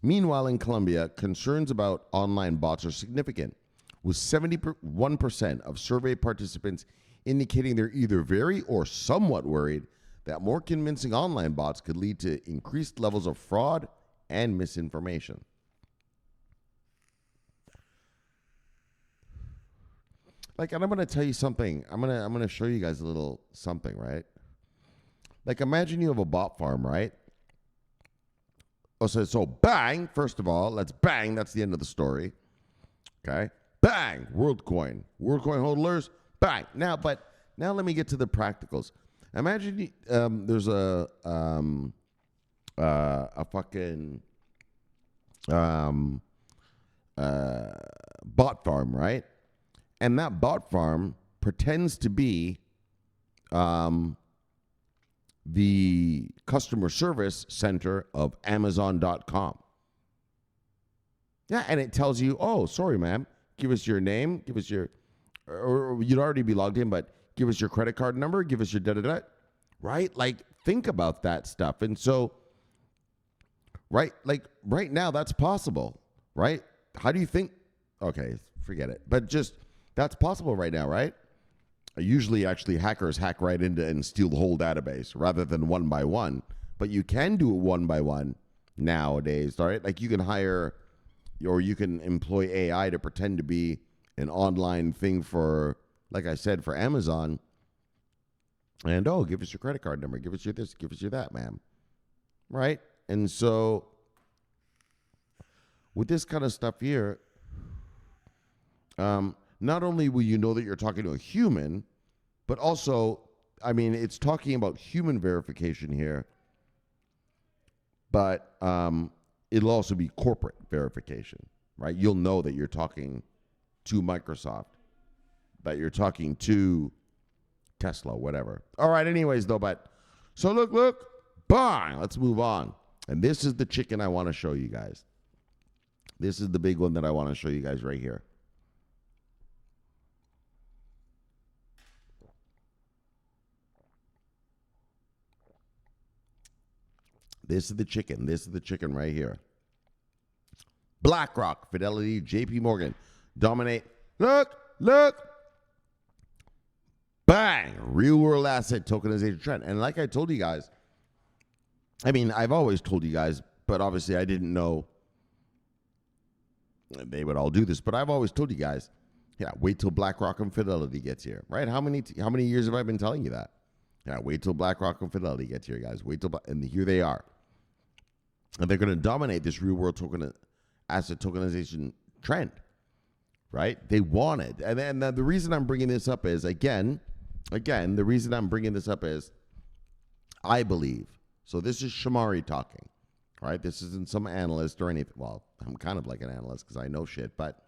S1: Meanwhile, in Colombia, concerns about online bots are significant, with 71% of survey participants indicating they're either very or somewhat worried that more convincing online bots could lead to increased levels of fraud and misinformation. Like, and I'm going to tell you something. I'm going to show you guys a little something, right? Like, imagine you have a bot farm, right? Oh, so bang, first of all, let's bang. That's the end of the story. Okay? Bang, Worldcoin. Worldcoin hodlers, bang. Now let me get to the practicals. Imagine there's a fucking bot farm, right? And that bot farm pretends to be the customer service center of Amazon.com. Yeah, and it tells you, oh, sorry, ma'am, give us your name, give us your, or you'd already be logged in, but give us your credit card number, give us your da-da-da, right? Like, think about that stuff. And so, right, like, right now, that's possible, right? How do you think? Okay, forget it. But just, that's possible right now, right? Usually, actually, hackers hack right into and steal the whole database rather than one by one. But you can do it one by one nowadays, right? Like, you can hire, or you can employ AI to pretend to be an online thing for, like I said, for Amazon. And, oh, give us your credit card number. Give us your this. Give us your that, ma'am. Right? And so, with this kind of stuff here, not only will you know that you're talking to a human, but also, I mean, it's talking about human verification here, but it'll also be corporate verification, right? You'll know that you're talking to Microsoft, that you're talking to Tesla, whatever. All right, anyways, though, but so look, bang, let's move on. And this is the chicken I want to show you guys. This is the big one that I want to show you guys right here. This is the chicken. This is the chicken right here. BlackRock, Fidelity, JPMorgan dominate. Look. Bang! Real world asset tokenization trend. And like I told you guys, I mean, I've always told you guys, but obviously I didn't know they would all do this. But I've always told you guys, yeah, wait till BlackRock and Fidelity gets here, right? How many years have I been telling you that? Yeah, wait till BlackRock and Fidelity gets here, guys. And here they are. And they're going to dominate this real world asset tokenization trend, right? They want it. And then the reason I'm bringing this up is, again, the reason I'm bringing this up is I believe, so this is Shomari talking, right? This isn't some analyst or anything. Well, I'm kind of like an analyst because I know shit, but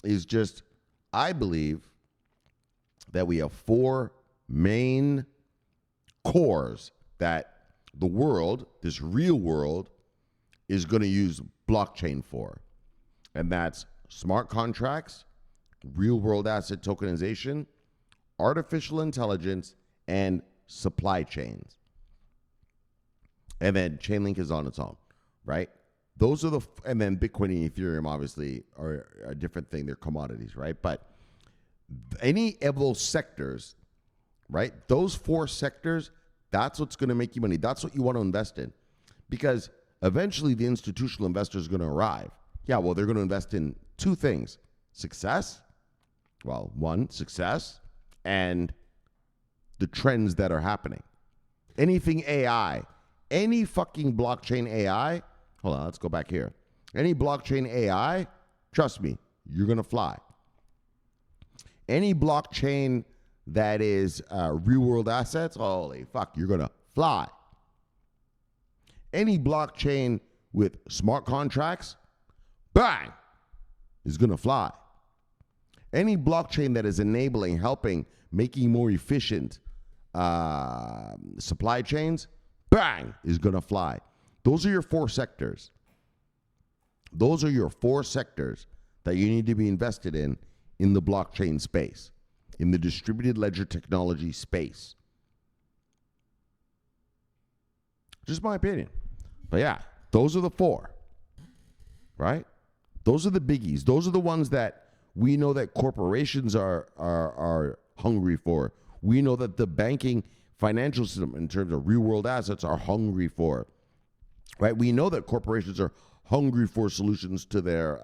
S1: is just, I believe that we have four main cores that the world, this real world, is going to use blockchain for. And that's smart contracts, real world asset tokenization, artificial intelligence, and supply chains. And then Chainlink is on its own, right? Those are and then Bitcoin and Ethereum obviously are a different thing. They're commodities, right? But any of those sectors, right? Those four sectors, that's what's going to make you money. That's what you want to invest in. Because eventually the institutional investor is going to arrive. Yeah, well, they're going to invest in two things. Success. Well, one, success. And the trends that are happening. Anything AI. Any fucking blockchain AI. Hold on, let's go back here. Any blockchain AI, trust me, you're going to fly. Any blockchain that is real world assets, holy fuck, you're going to fly. Any blockchain with smart contracts, bang, is going to fly. Any blockchain that is enabling, helping, making more efficient supply chains, bang, is going to fly. Those are your four sectors. Those are your four sectors that you need to be invested in the blockchain space, in the distributed ledger technology space. Just my opinion. But yeah, those are the four, right? Those are the biggies. Those are the ones that we know that corporations are hungry for. We know that the banking financial system in terms of real world assets are hungry for, right? We know that corporations are hungry for solutions to their,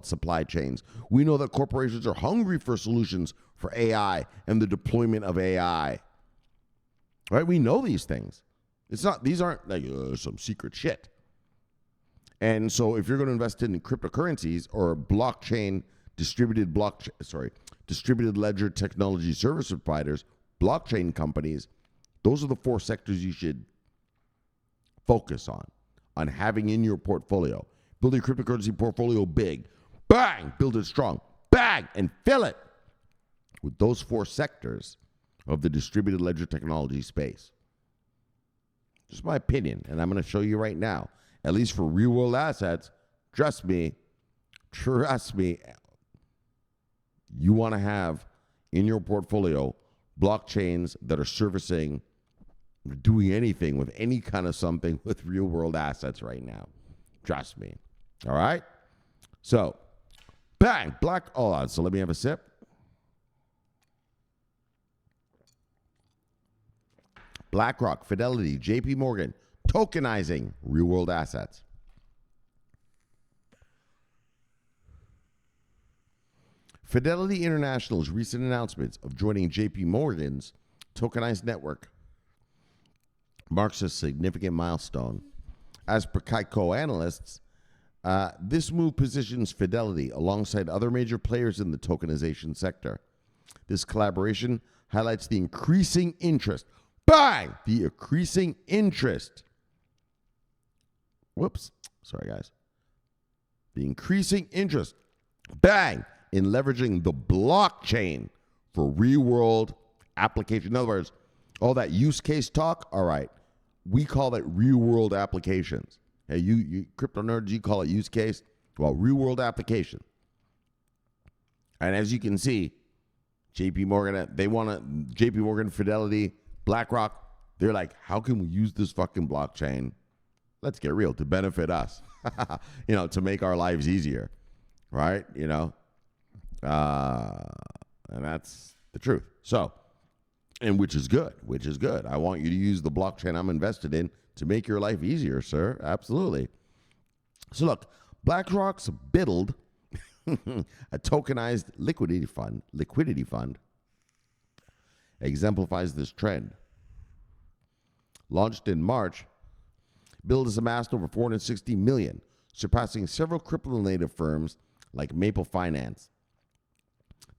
S1: supply chains. We know that corporations are hungry for solutions for AI and the deployment of AI, right? We know these things. These aren't like some secret shit. And so if you're going to invest in cryptocurrencies or distributed ledger technology service providers, blockchain companies, those are the four sectors you should focus on having in your portfolio. Build your cryptocurrency portfolio big. Bang! Build it strong. Bang! And fill it with those four sectors of the distributed ledger technology space. Just my opinion, and I'm going to show you right now. At least for real world assets, trust me, you want to have in your portfolio blockchains that are servicing, doing anything with any kind of something with real world assets right now. Trust me. All right? So, bang, hold on. So let me have a sip. BlackRock, Fidelity, JPMorgan, tokenizing real world assets. Fidelity International's recent announcements of joining JPMorgan's tokenized network marks a significant milestone. As per Kaiko analysts, this move positions Fidelity alongside other major players in the tokenization sector. This collaboration highlights the increasing interest. Bang! The increasing interest. Sorry, guys. The increasing interest. Bang! In leveraging the blockchain for real-world application. In other words, all that use case talk, all right, we call it real-world applications. Hey, you crypto nerds, you call it use case. Well, real-world application. And as you can see, JPMorgan, Fidelity, BlackRock, they're like, how can we use this fucking blockchain let's get real, to benefit us, to make our lives easier, right? And that's the truth. So, and which is good. I want you to use the blockchain I'm invested in to make your life easier, sir. Absolutely. So look, BlackRock's BUILD, a tokenized liquidity fund, exemplifies this trend. Launched in March, BUILD has amassed over $460 million, surpassing several crypto-native firms like Maple Finance.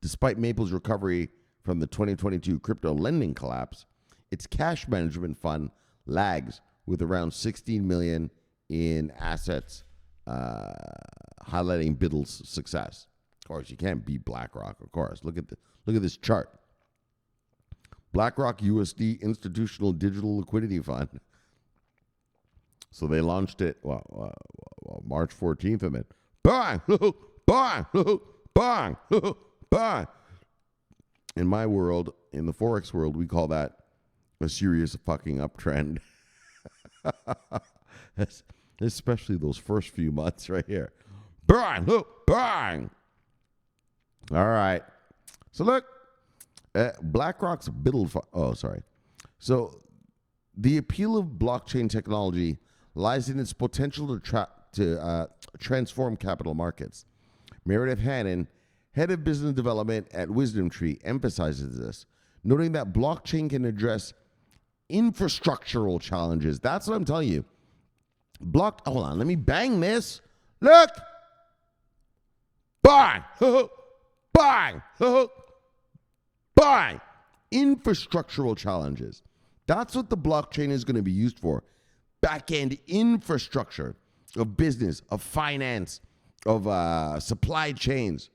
S1: Despite Maple's recovery from the 2022 crypto lending collapse, its cash management fund lags with around $16 million in assets, highlighting BUILD's success. Of course, you can't beat BlackRock. Of course, look at this chart. BlackRock USD Institutional Digital Liquidity Fund. So they launched it March 14th, and then bang, bang, bang, bang. In my world, in the Forex world, we call that a serious fucking uptrend. Especially those first few months right here. Bang, bang. All right. So look, BlackRock's BUILD fund. Oh, sorry. So the appeal of blockchain technology lies in its potential to transform capital markets. Meredith Hannon, head of business development at Wisdom Tree, emphasizes this, noting that blockchain can address infrastructural challenges. That's what I'm telling you. Hold on, let me bang this. Look! Bang! Bang! Bang! Infrastructural challenges. That's what the blockchain is going to be used for. Back-end infrastructure of business, of finance, of supply chains.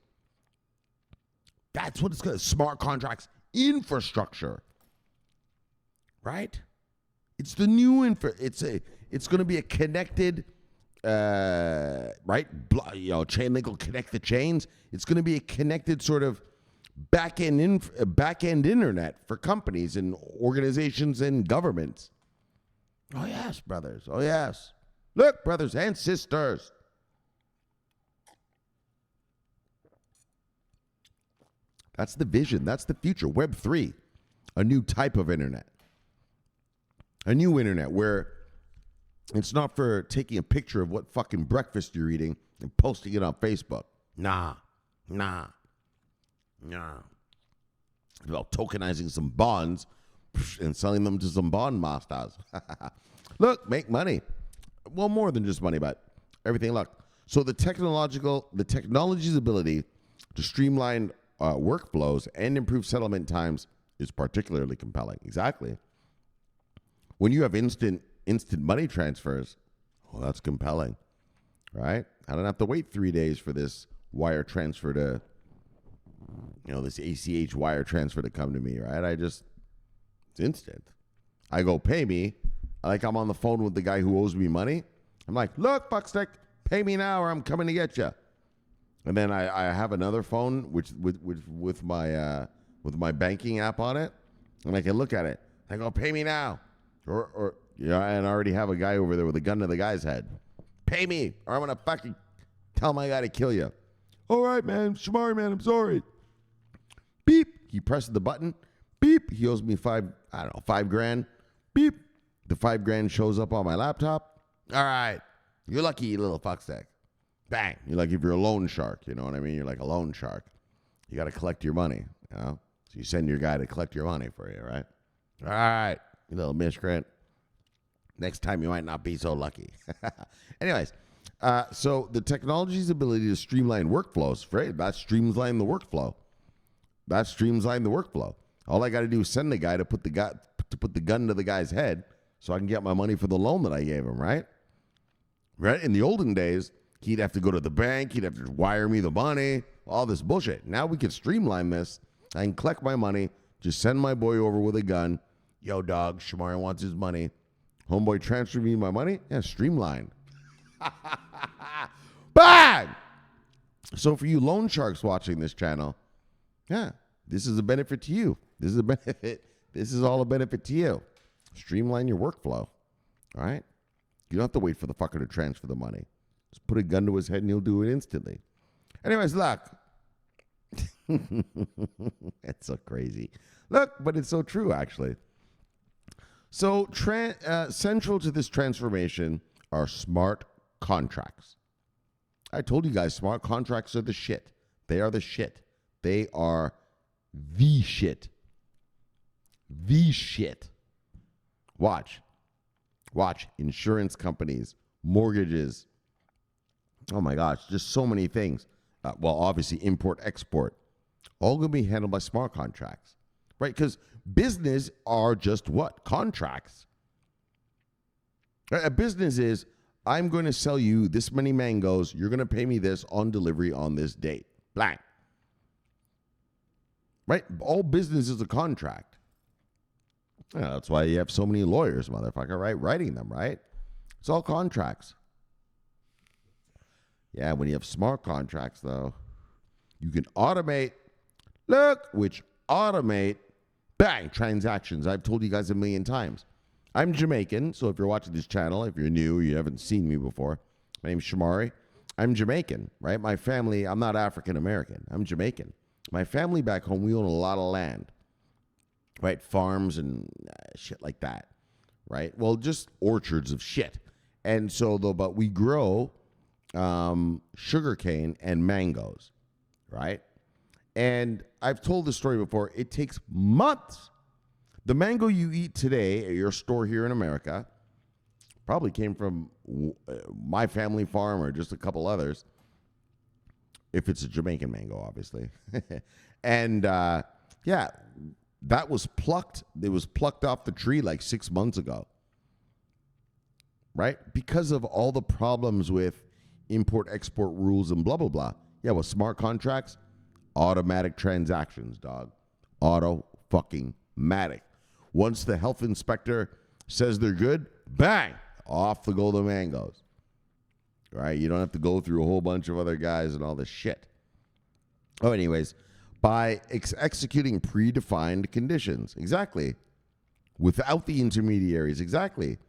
S1: That's what it's going to, smart contracts, infrastructure. Right? It's the new it's going to be a connected right? Chainlink will connect the chains. It's going to be a connected sort of back-end internet for companies and organizations and governments. Oh, yes, brothers. Oh, yes. Look, brothers and sisters. That's the vision. That's the future. Web 3, a new type of internet. A new internet where it's not for taking a picture of what fucking breakfast you're eating and posting it on Facebook. Nah. It's about tokenizing some bonds and selling them to some bond masters. Look, make money. Well, more than just money, but everything. Look, so the technology's ability to streamline workflows and improve settlement times is particularly compelling. Exactly. When you have instant money transfers, well, that's compelling, right? I don't have to wait 3 days for this wire transfer to, this ACH wire transfer to come to me, right? It's instant. I go, pay me. Like I'm on the phone with the guy who owes me money. I'm like, look, fuckstick, pay me now or I'm coming to get you. And then I have another phone with my banking app on it, and I can look at it. I go, pay me now, or and I already have a guy over there with a gun to the guy's head. Pay me, or I'm gonna fucking tell my guy to kill you. All right, man, Shomari, man, I'm sorry. Beep. He presses the button. Beep. He owes me $5,000. Beep. The $5,000 shows up on my laptop. All right, you're lucky, you little fuckstick. Bang. You're like if you're a loan shark, you know what I mean? You're like a loan shark. You got to collect your money, So you send your guy to collect your money for you, right? All right, you little miscreant. Next time you might not be so lucky. Anyways, so the technology's ability to streamline workflows, right? That streamlines the workflow. All I got to do is send the guy to put the gun to the guy's head so I can get my money for the loan that I gave him, right? Right? In the olden days, he'd have to go to the bank. He'd have to wire me the money, all this bullshit. Now we can streamline this. I can collect my money, just send my boy over with a gun. Yo, dog, Shomari wants his money. Homeboy transfer me my money? Yeah, streamlined. Bang! So for you loan sharks watching this channel, yeah, this is a benefit to you. This is a benefit. This is all a benefit to you. Streamline your workflow, all right? You don't have to wait for the fucker to transfer the money. Just put a gun to his head and he'll do it instantly. Anyways, look. It's so crazy. Look, but it's so true, actually. So central to this transformation are smart contracts. I told you guys, smart contracts are the shit. They are the shit. They are the shit. The shit. Watch. Insurance companies, mortgages. Oh my gosh, just so many things. Well, obviously, import, export. All going to be handled by smart contracts. Right? Because business are just what? Contracts. A business is, I'm going to sell you this many mangoes. You're going to pay me this on delivery on this date. Blank. Right? All business is a contract. Yeah, that's why you have so many lawyers, motherfucker, right? Writing them, right? It's all contracts. Yeah, when you have smart contracts, though, you can automate. Look, which automate, bang, transactions. I've told you guys a million times. I'm Jamaican, so if you're watching this channel, if you're new, you haven't seen me before, my name's Shomari. I'm Jamaican, right? My family, I'm not African American. I'm Jamaican. My family back home, we own a lot of land, right? Farms and shit like that, right? Well, just orchards of shit. And so, but we grow sugarcane and mangoes, right? And I've told this story before. It takes months. The mango you eat today at your store here in America probably came from my family farm or just a couple others. If it's a Jamaican mango, obviously. And yeah, that was plucked. It was plucked off the tree like 6 months ago. Right? Because of all the problems with import-export rules and blah, blah, blah. Yeah, with smart contracts, automatic transactions, dog. Auto-fucking-matic. Once the health inspector says they're good, bang, off the go the mangoes. Right? You don't have to go through a whole bunch of other guys and all this shit. Oh, anyways, by executing predefined conditions. Exactly. Without the intermediaries. Exactly.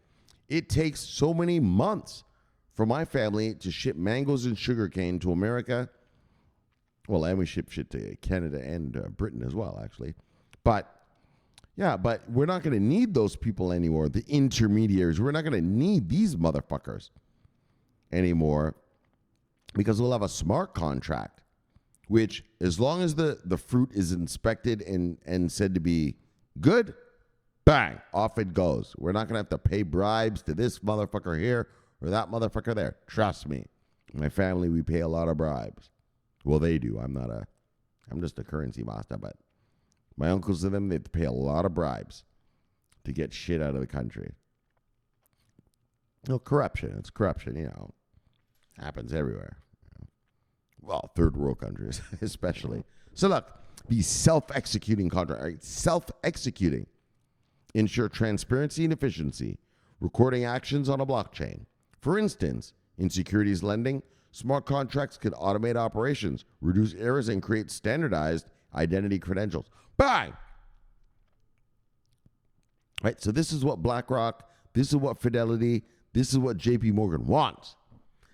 S1: It takes so many months for my family to ship mangoes and sugarcane to America. Well, and we ship shit to Canada and Britain as well, actually. But, yeah, but we're not going to need those people anymore, the intermediaries. We're not going to need these motherfuckers anymore because we'll have a smart contract, which as long as the fruit is inspected and said to be good, bang, off it goes. We're not going to have to pay bribes to this motherfucker here or that motherfucker there. Trust me. My family, we pay a lot of bribes. Well, they do. I'm just a currency master, but my uncles and them, they have to pay a lot of bribes to get shit out of the country. No, corruption. It's corruption, happens everywhere. Well, third world countries, especially. So look, these self-executing contracts, right? Self-executing ensure transparency and efficiency, recording actions on a blockchain. For instance, in securities lending, smart contracts could automate operations, reduce errors, and create standardized identity credentials. Bang! Right, so this is what BlackRock, this is what Fidelity, this is what JPMorgan wants.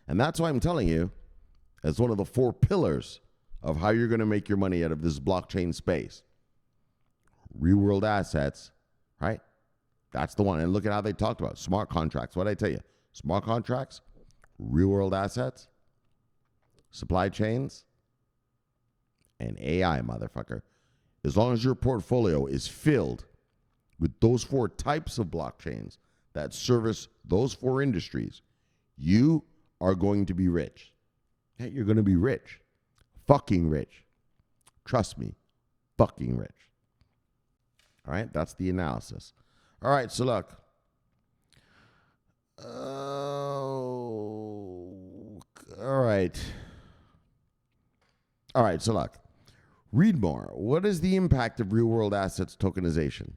S1: And that's why I'm telling you, as one of the 4 pillars of how you're going to make your money out of this blockchain space. Real world assets, right? That's the one. And look at how they talked about smart contracts. What did I tell you? Smart contracts, real world assets, supply chains, and AI, motherfucker. As long as your portfolio is filled with those 4 types of blockchains that service those 4 industries, you are going to be rich. Hey, you're going to be rich. Fucking rich. Trust me. Fucking rich. All right? That's the analysis. All right, so look. All right. All right, so look. Read more. What is the impact of real-world assets tokenization?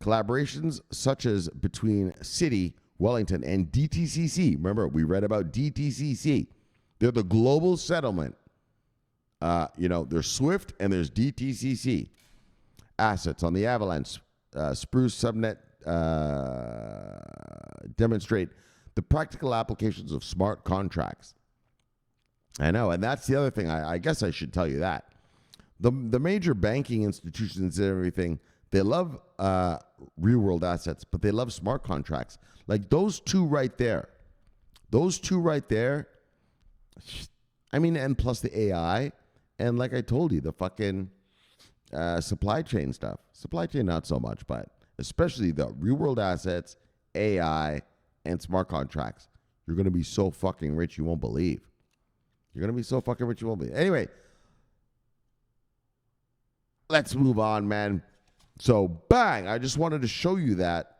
S1: Collaborations such as between Citi, Wellington, and DTCC. Remember, we read about DTCC. They're the global settlement. There's SWIFT and there's DTCC. Assets on the Avalanche, Spruce subnet demonstrate The practical applications of smart contracts. I know, and that's the other thing. I guess I should tell you that. The major banking institutions and everything, they love real-world assets, but they love smart contracts. Like those two right there. Those two right there, I mean, and plus the AI, and like I told you, the fucking supply chain stuff. Supply chain, not so much, but especially the real-world assets, AI, and smart contracts. You're going to be so fucking rich you won't believe. You're going to be so fucking rich you won't believe. Anyway, let's move on, man. So, bang, I just wanted to show you that.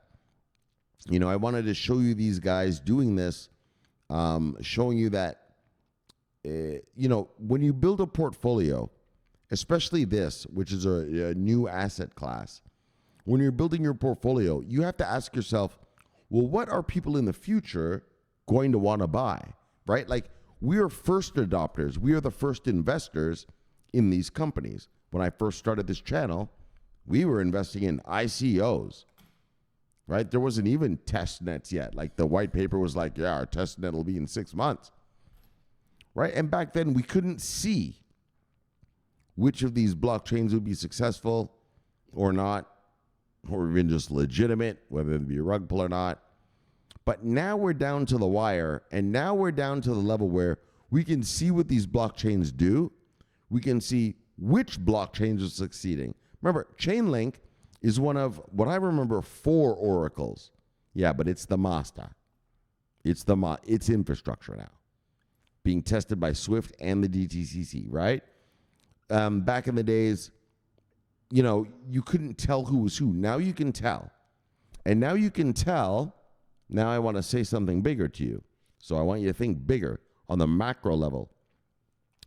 S1: You know, I wanted to show you these guys doing this, showing you that, you know, when you build a portfolio, especially this, which is a new asset class, when you're building your portfolio, you have to ask yourself, well, what are people in the future going to want to buy, right? Like, we are first adopters. We are the first investors in these companies. When I first started this channel, we were investing in ICOs, right? There wasn't even test nets yet. Like the white paper was like, yeah, our test net will be in 6 months, right? And back then we couldn't see which of these blockchains would be successful or not, or even just legitimate, whether it be a rug pull or not. But now we're down to the wire, and now we're down to the level where we can see what these blockchains do. We can see which blockchains are succeeding. Remember, Chainlink is one of, what I remember, 4 oracles. Yeah, but it's the master. It's infrastructure now. Being tested by Swift and the DTCC, right? Back in the days, you know, you couldn't tell who was who. Now you can tell. And now you can tell. Now I want to say something bigger to you. So I want you to think bigger on the macro level.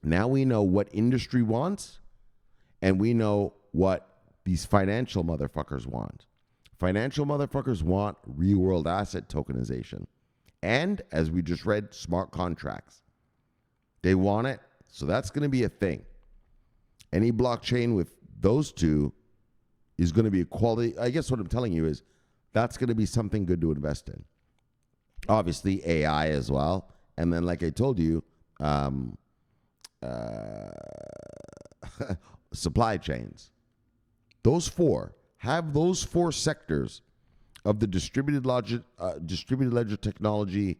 S1: Now we know what industry wants, and we know what these financial motherfuckers want. Financial motherfuckers want real-world asset tokenization. And, as we just read, smart contracts. They want it, so that's going to be a thing. Any blockchain with those two is going to be a quality. I guess what I'm telling you is that's going to be something good to invest in. Obviously, AI as well. And then, like I told you, supply chains. Those 4. Have those 4 sectors of the distributed ledger technology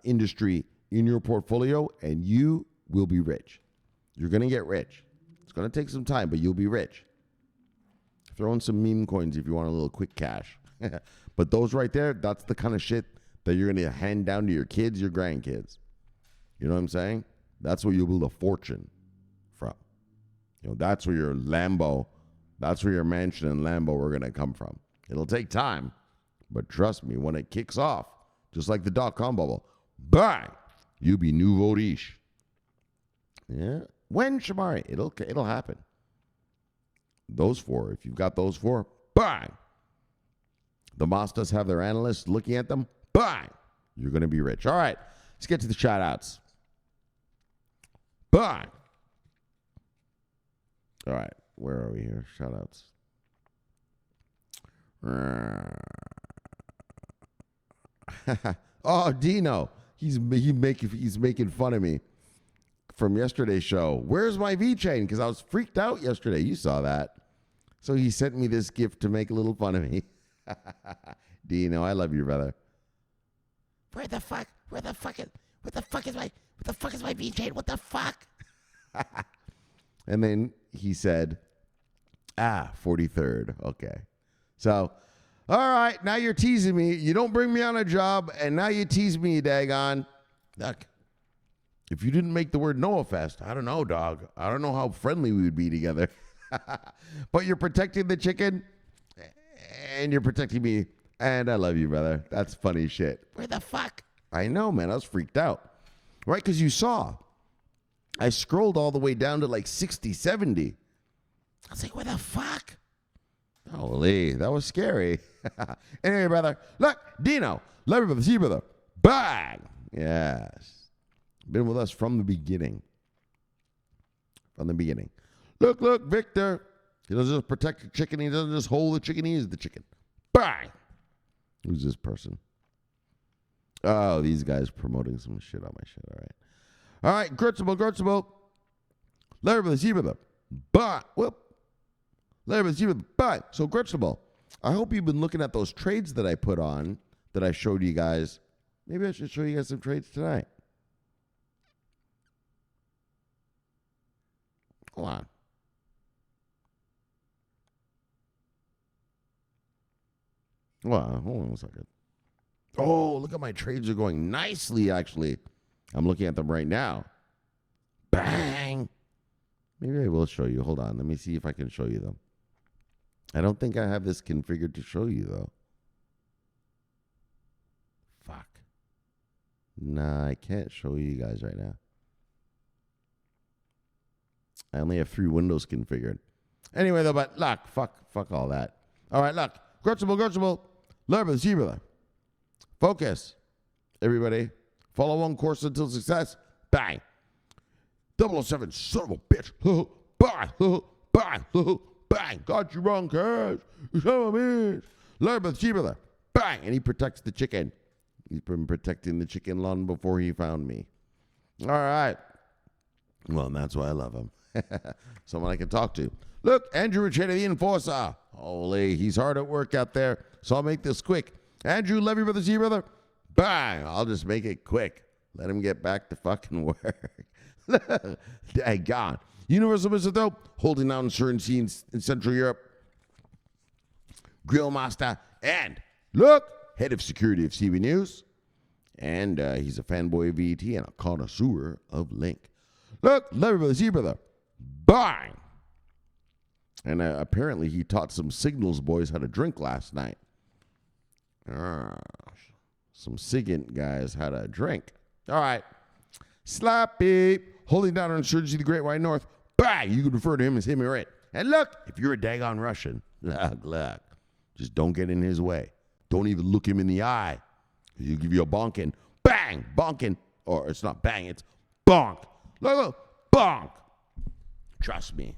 S1: industry in your portfolio, and you will be rich. You're going to get rich. It's going to take some time, but you'll be rich. Throw in some meme coins if you want a little quick cash. But those right there, that's the kind of shit that you're going to hand down to your kids, your grandkids. You know what I'm saying? That's where you'll build a fortune from. You know, that's where your Lambo, that's where your mansion and Lambo are going to come from. It'll take time, but trust me, when it kicks off, just like the dot-com bubble, bang, you'll be nouveau riche. Yeah. When, Shomari? It'll happen. Those 4, if you've got those 4, bang. The Mastas have their analysts looking at them, bang. You're going to be rich. All right, let's get to the shout-outs. Bang. All right, where are we here? Shout-outs. Oh, Dino. He's making fun of me from yesterday's show. Where's my VeChain? Because I was freaked out yesterday. You saw that. So he sent me this gift to make a little fun of me. Dino, I love you, brother. Where the fuck is my VeChain? What the fuck? And then he said, 43rd. Okay. So, all right, now you're teasing me. You don't bring me on a job, and now you tease me, daggone. Look, if you didn't make the word Noah Fest, I don't know, dog. I don't know how friendly we would be together. But you're protecting the chicken, and you're protecting me, and I love you, brother. That's funny shit. Where the fuck? I know, man. I was freaked out. Right, because you saw. I scrolled all the way down to like 60, 70. I was like, where the fuck? Holy, that was scary. Anyway, brother. Look, Dino. Love you, brother. See you, brother. Bang. Yes. Been with us from the beginning. From the beginning. Look, Victor. He doesn't just protect the chicken. He doesn't just hold the chicken. He is the chicken. Bang. Who's this person? Oh, these guys promoting some shit on my shit. All right. Gertzable. Larry Zebra. Buy. Whoop. Larry Zebra. Buy. So Gertzable. I hope you've been looking at those trades that I put on, that I showed you guys. Maybe I should show you guys some trades tonight. Hold on. Well, hold on a second. Oh, look at my trades are going nicely, actually. I'm looking at them right now. Bang! Maybe I will show you. Hold on. Let me see if I can show you them. I don't think I have this configured to show you, though. Fuck. Nah, I can't show you guys right now. I only have 3 windows configured. Anyway, though, but look, fuck all that. All right, look. Gertzable. Larry Zebra. Focus. Everybody. Follow one course until success. Bang. 007, son of a bitch. Bang. Bang. Got you wrong, cash. You son of a bitch. Larry Zebra. Bang. And he protects the chicken. He's been protecting the chicken long before he found me. All right. Well, and that's why I love him. Someone I can talk to. Look, Andrew Ricchetti, the enforcer. Holy, he's hard at work out there, so I'll make this quick. Andrew Levy, brother. Bang! I'll just make it quick. Let him get back to fucking work. Daggone. Universal Mr. Though, holding down insurgency in Central Europe. Grill Master, and look, head of security of CB News. And he's a fanboy of VET and a connoisseur of Link. Look, Levy, brother. Bang! And apparently he taught some Signals boys how to drink last night. Some SIGINT guys how to drink. All right. Slappy. Holding down on insurgency, the Great White North. Bang! You can refer to him as him or it. And look, if you're a daggone Russian, look. Just don't get in his way. Don't even look him in the eye. He'll give you a bonking. Bang! Bonking. Or it's not bang, it's bonk. Look, bonk. Trust me.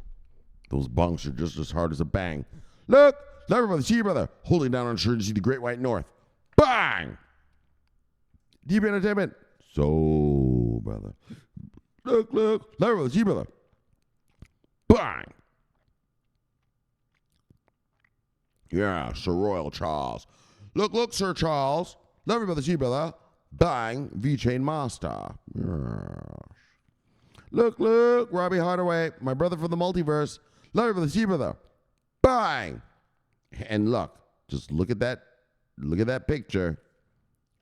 S1: Those bonks are just as hard as a bang. Look, Larry brother, holding down on insurgency, the Great White North. Bang! Deep Entertainment. So, brother. Look, Larry brother. Bang! Yeah, Sir Royal Charles. Look, Sir Charles. Larry brother. Bang! V-Chain Master. Yes. Look, Robbie Hardaway, my brother from the multiverse. Larry brother. Bang! And look, just look at that picture,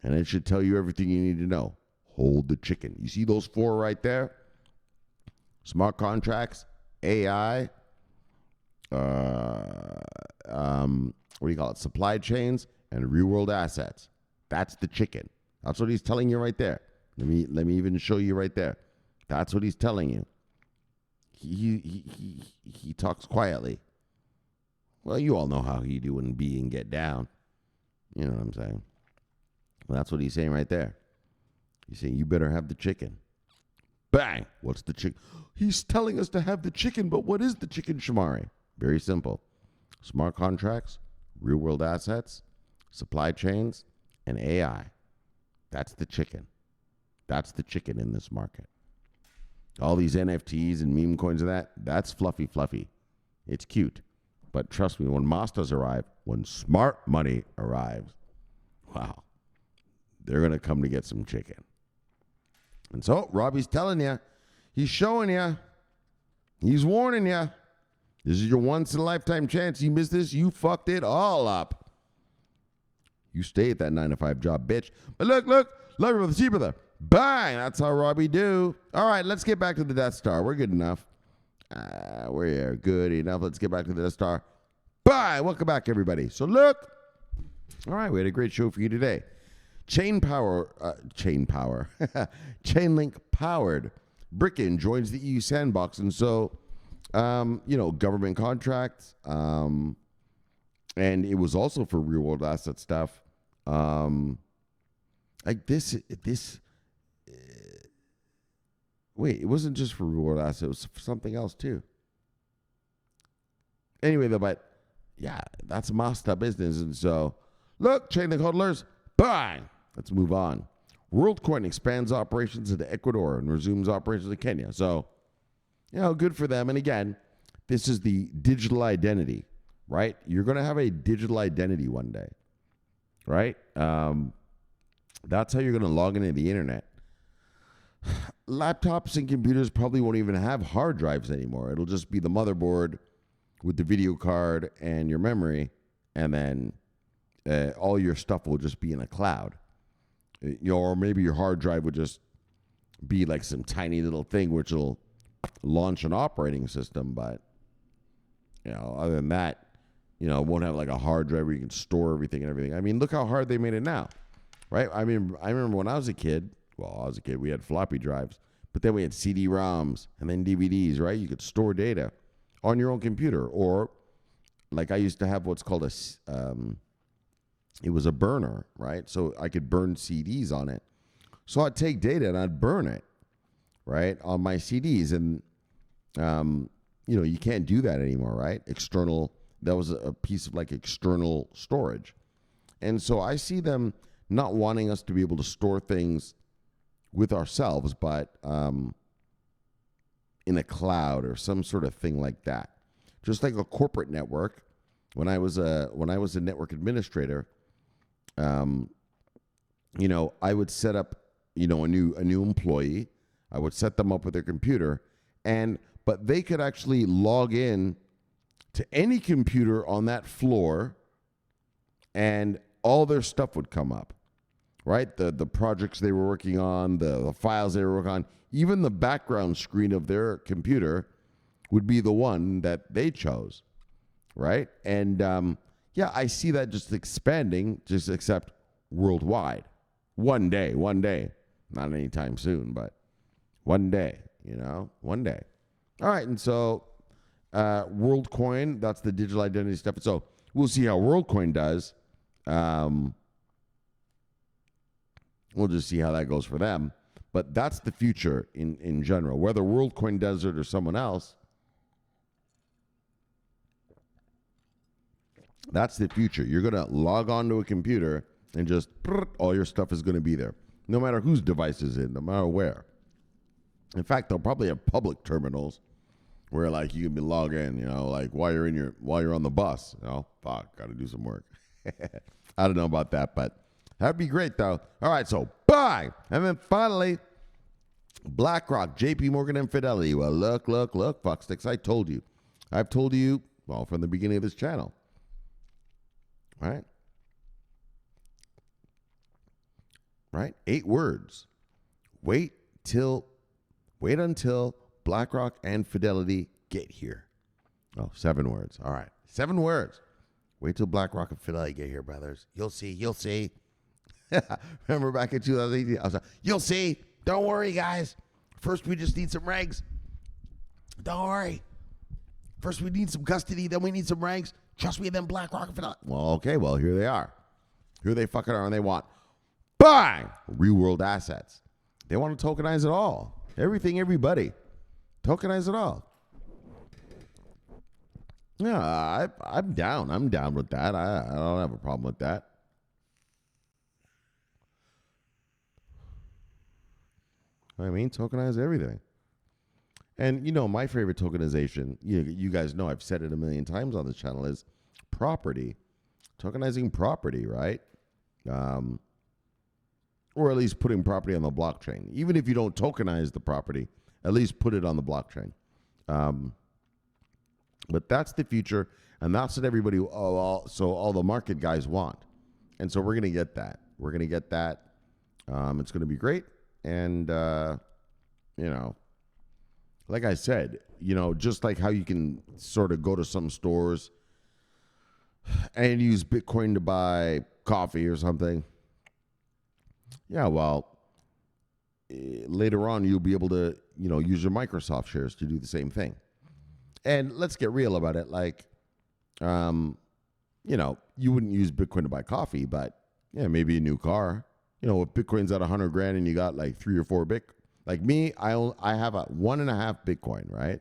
S1: and it should tell you everything you need to know. Hold the chicken. You see those 4 right there? Smart contracts, AI, what do you call it? Supply chains and real-world assets. That's the chicken. That's what he's telling you right there. Let me even show you right there. That's what he's telling you. He talks quietly. Well, you all know how he do and be and get down. You know what I'm saying? Well, that's what he's saying right there. He's saying, you better have the chicken. Bang! What's the chicken? He's telling us to have the chicken, but what is the chicken, Shomari? Very simple. Smart contracts, real-world assets, supply chains, and AI. That's the chicken. That's the chicken in this market. All these NFTs and meme coins and that's fluffy. It's cute. But trust me, when masters arrive, when smart money arrives, wow, they're going to come to get some chicken. And so, Robbie's telling you, he's showing you, he's warning you, this is your once-in-a-lifetime chance. You miss this, you fucked it all up. You stay at that 9-to-5 job, bitch. But look, Larry with the brother. Bang! That's how Robbie do. All right, let's get back to the Death Star. We're good enough. We're good enough. Let's get back to the Death Star. Bye! Welcome back, everybody. So look. All right, we had a great show for you today. Chainlink-Powered. Bricken joins the EU sandbox. And so, government contracts. And it was also for real-world asset stuff. Like this. Wait, it wasn't just for real-world assets. It was for something else, too. Anyway, though, but, yeah, that's master business. And so, look, Chainlink hodlers, bang! Let's move on. Worldcoin expands operations into Ecuador and resumes operations in Kenya. So, good for them. And again, this is the digital identity, right? You're going to have a digital identity one day, right? That's how you're going to log into the internet. Laptops and computers probably won't even have hard drives anymore. It'll just be the motherboard with the video card and your memory, and then all your stuff will just be in a cloud. Or maybe your hard drive would just be like some tiny little thing which will launch an operating system. But, other than that, it won't have like a hard drive where you can store everything and everything. I mean, look how hard they made it now, right? I remember when I was a kid, we had floppy drives, but then we had CD-ROMs and then DVDs, right? You could store data on your own computer, or like I used to have what's called it was a burner, right? So I could burn CDs on it. So I'd take data and I'd burn it, right, on my CDs. And, you can't do that anymore, right? That was a piece of like external storage. And so I see them not wanting us to be able to store things with ourselves, but in a cloud or some sort of thing like that. Just like a corporate network. When I was a network administrator, I would set up, a new employee. I would set them up with their computer, but they could actually log in to any computer on that floor, and all their stuff would come up, right? The projects they were working on, the files they were working on, even the background screen of their computer would be the one that they chose, right? And I see that just expanding, just except worldwide. One day, not anytime soon, but one day, one day. All right, and so Worldcoin, that's the digital identity stuff. So we'll see how Worldcoin does. We'll just see how that goes for them. But that's the future in general. Whether Worldcoin does it or someone else, that's the future. You're going to log on to a computer and just all your stuff is going to be there, no matter whose device is in, no matter where. In fact, they'll probably have public terminals where like you can be logged in, like while you're on the bus. Got to do some work. I don't know about that, but that'd be great though. All right, so bye. And then finally, BlackRock, JPMorgan, and Fidelity. Well, look, fucksticks. I've told you, from the beginning of this channel. Right? 8 words. Wait until BlackRock and Fidelity get here. 7 words. All right. 7 words. Wait till BlackRock and Fidelity get here, brothers. You'll see. Remember back in 2018? I was like, you'll see. Don't worry, guys. First, we just need some regs. Don't worry. First, we need some custody. Then we need some regs. Trust me, then BlackRock and Fidelity. Well, okay. Well, here they are. Here they fucking are, and they want bang! Real world assets. They want to tokenize it all. Everything, everybody. Tokenize it all. Yeah, I'm down. I'm down with that. I don't have a problem with that. I mean, tokenize everything. And, my favorite tokenization, you guys know I've said it a million times on this channel, is property. Tokenizing property, right? Or at least putting property on the blockchain. Even if you don't tokenize the property, at least put it on the blockchain. But that's the future, and that's what everybody, all the market guys want. And so we're going to get that. It's going to be great. And, like I said, just like how you can sort of go to some stores and use Bitcoin to buy coffee or something. Yeah, well, later on you'll be able to, use your Microsoft shares to do the same thing. And let's get real about it. Like, you wouldn't use Bitcoin to buy coffee, but yeah, maybe a new car. If Bitcoin's at $100,000 and you got like 3 or 4 Bitcoin. Like me, I have a 1.5 Bitcoin, right?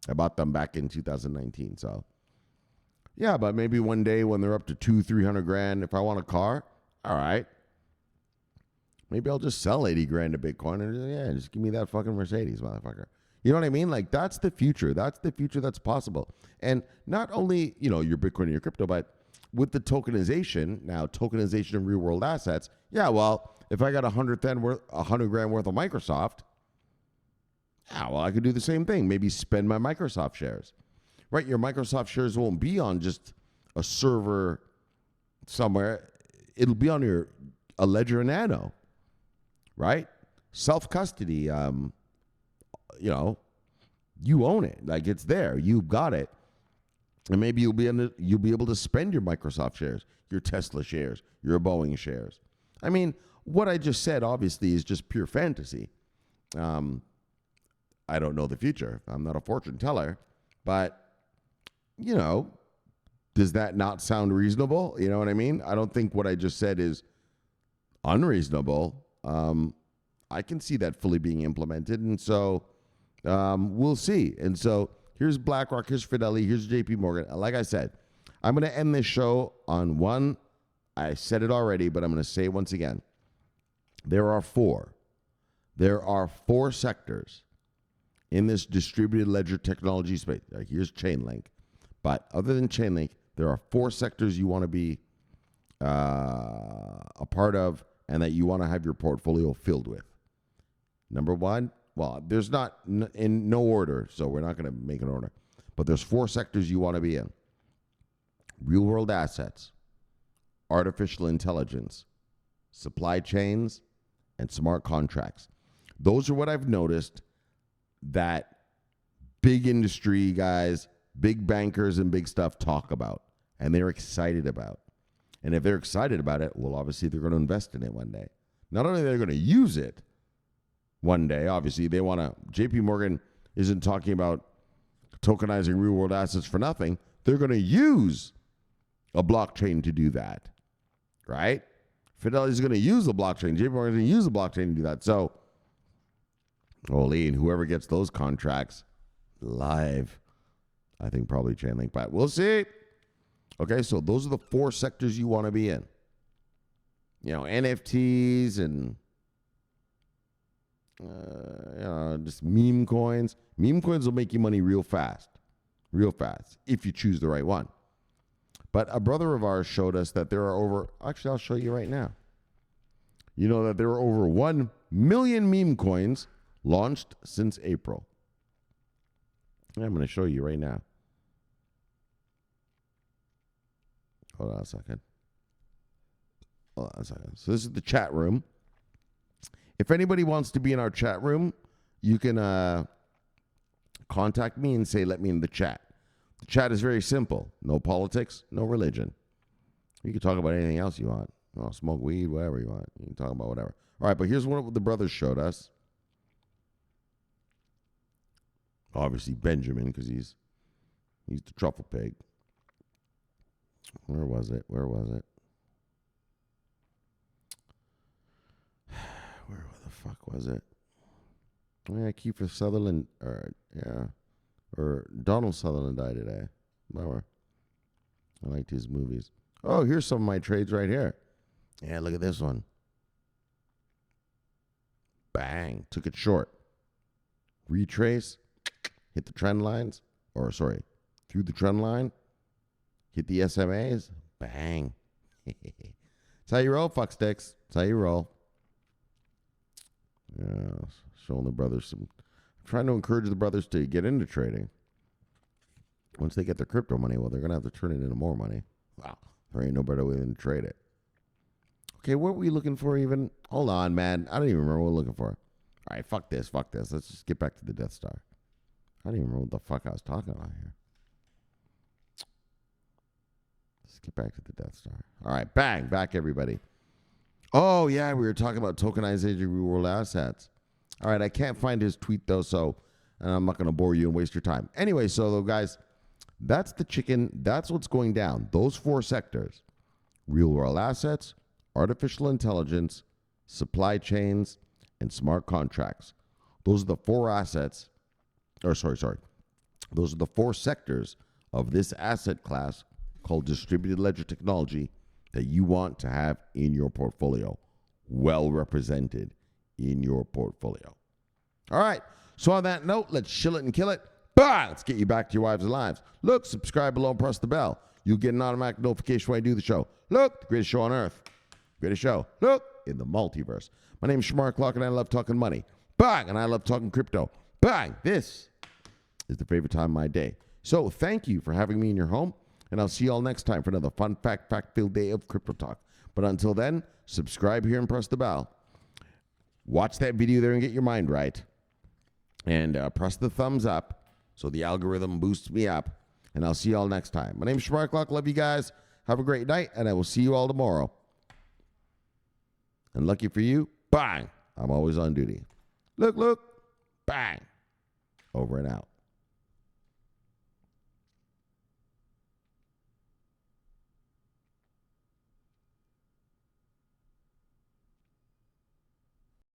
S1: I bought them back in 2019. So yeah, but maybe one day when they're up to $200,000-300,000, if I want a car, all right. Maybe I'll just sell 80 grand of Bitcoin and just give me that fucking Mercedes, motherfucker. You know what I mean? Like, that's the future. That's the future that's possible. And not only, your Bitcoin and your crypto, but with the tokenization, now tokenization of real world assets. Yeah, well, if I got 100 grand worth of Microsoft, I could do the same thing. Maybe spend my Microsoft shares, right? Your Microsoft shares won't be on just a server somewhere. It'll be on a Ledger Nano, right? Self-custody, you own it. Like, it's there. You've got it. And maybe you'll be able to spend your Microsoft shares, your Tesla shares, your Boeing shares. I mean, what I just said, obviously, is just pure fantasy. I don't know the future. I'm not a fortune teller. But, does that not sound reasonable? You know what I mean? I don't think what I just said is unreasonable. I can see that fully being implemented. And so we'll see. And so here's BlackRock, here's Fidelity, here's JPMorgan. Like I said, I'm going to end this show on one. I said it already, but I'm going to say it once again. There are four sectors in this distributed ledger technology space. Like, here's Chainlink. But other than Chainlink, there are four sectors you want to be a part of and that you want to have your portfolio filled with. Number one, well, there's not in no order, so we're not going to make an order. But there's four sectors you want to be in. Real world assets, artificial intelligence, supply chains, and smart contracts. Those are what I've noticed that big industry guys, big bankers and big stuff talk about, and they're excited about. And if they're excited about it, well, obviously they're going to invest in it one day. Not only are they going to use it one day, obviously they want to. JPMorgan isn't talking about tokenizing real world assets for nothing. They're going to use a blockchain to do that, right? Fidelity is going to use the blockchain. JPMorgan is going to use the blockchain to do that. So, holy, and whoever gets those contracts live, I think probably Chainlink, but we'll see. Okay, so those are the four sectors you want to be in. NFTs and just meme coins. Meme coins will make you money real fast, if you choose the right one. But a brother of ours showed us that there are I'll show you right now. That there are over 1 million meme coins launched since April. I'm going to show you right now. Hold on a second. So this is the chat room. If anybody wants to be in our chat room, you can contact me and say, let me in the chat. The chat is very simple. No politics, no religion. You can talk about anything else you want. Smoke weed, whatever you want. You can talk about whatever. All right, but here's what the brothers showed us. Obviously Benjamin, because he's the truffle pig. Where was it? Where the fuck was it? Yeah, Kiefer Sutherland, or Donald Sutherland died today. Bummer. I liked his movies. Oh, here's some of my trades right here. Yeah, look at this one. Bang. Took it short. Retrace. Hit the trend lines. Through the trend line. Hit the SMAs. Bang. That's how you roll, fuck sticks. That's how you roll. Yeah, showing the brothers some. I'm trying to encourage the brothers to get into trading. Once they get their crypto money, well, they're going to have to turn it into more money. Wow. There ain't no better way than to trade it. Okay, what were we looking for even? Hold on, man. I don't even remember what we're looking for. All right, fuck this. Let's just get back to the Death Star. I don't even remember what the fuck I was talking about here. Let's get back to the Death Star. All right, bang. Back, everybody. Oh, yeah, we were talking about tokenization of real world assets. All right, I can't find his tweet, though, so I'm not going to bore you and waste your time. Anyway, so, guys, that's the chicken. That's what's going down. Those four sectors. Real world assets, artificial intelligence, supply chains, and smart contracts. Those are the four assets. Those are the four sectors of this asset class called distributed ledger technology that you want to have in your portfolio. well represented in your portfolio. All right. So on that note, let's chill it and kill it. Bah! Let's get you back to your wives and lives. Look, subscribe below and press the bell. You'll get an automatic notification when I do the show. Look, the greatest show on earth. Greatest show. Look, in the multiverse. My name is Shomari Clarke, and I love talking money. Bang! And I love talking crypto. Bang! This is the favorite time of my day. So thank you for having me in your home, and I'll see you all next time for another fun fact-filled day of crypto talk. But until then, subscribe here and press the bell. Watch that video there and get your mind right. And press the thumbs up so the algorithm boosts me up. And I'll see you all next time. My name is Shomari Clarke. Love you guys. Have a great night, and I will see you all tomorrow. And lucky for you, bang, I'm always on duty. Look, bang, over and out.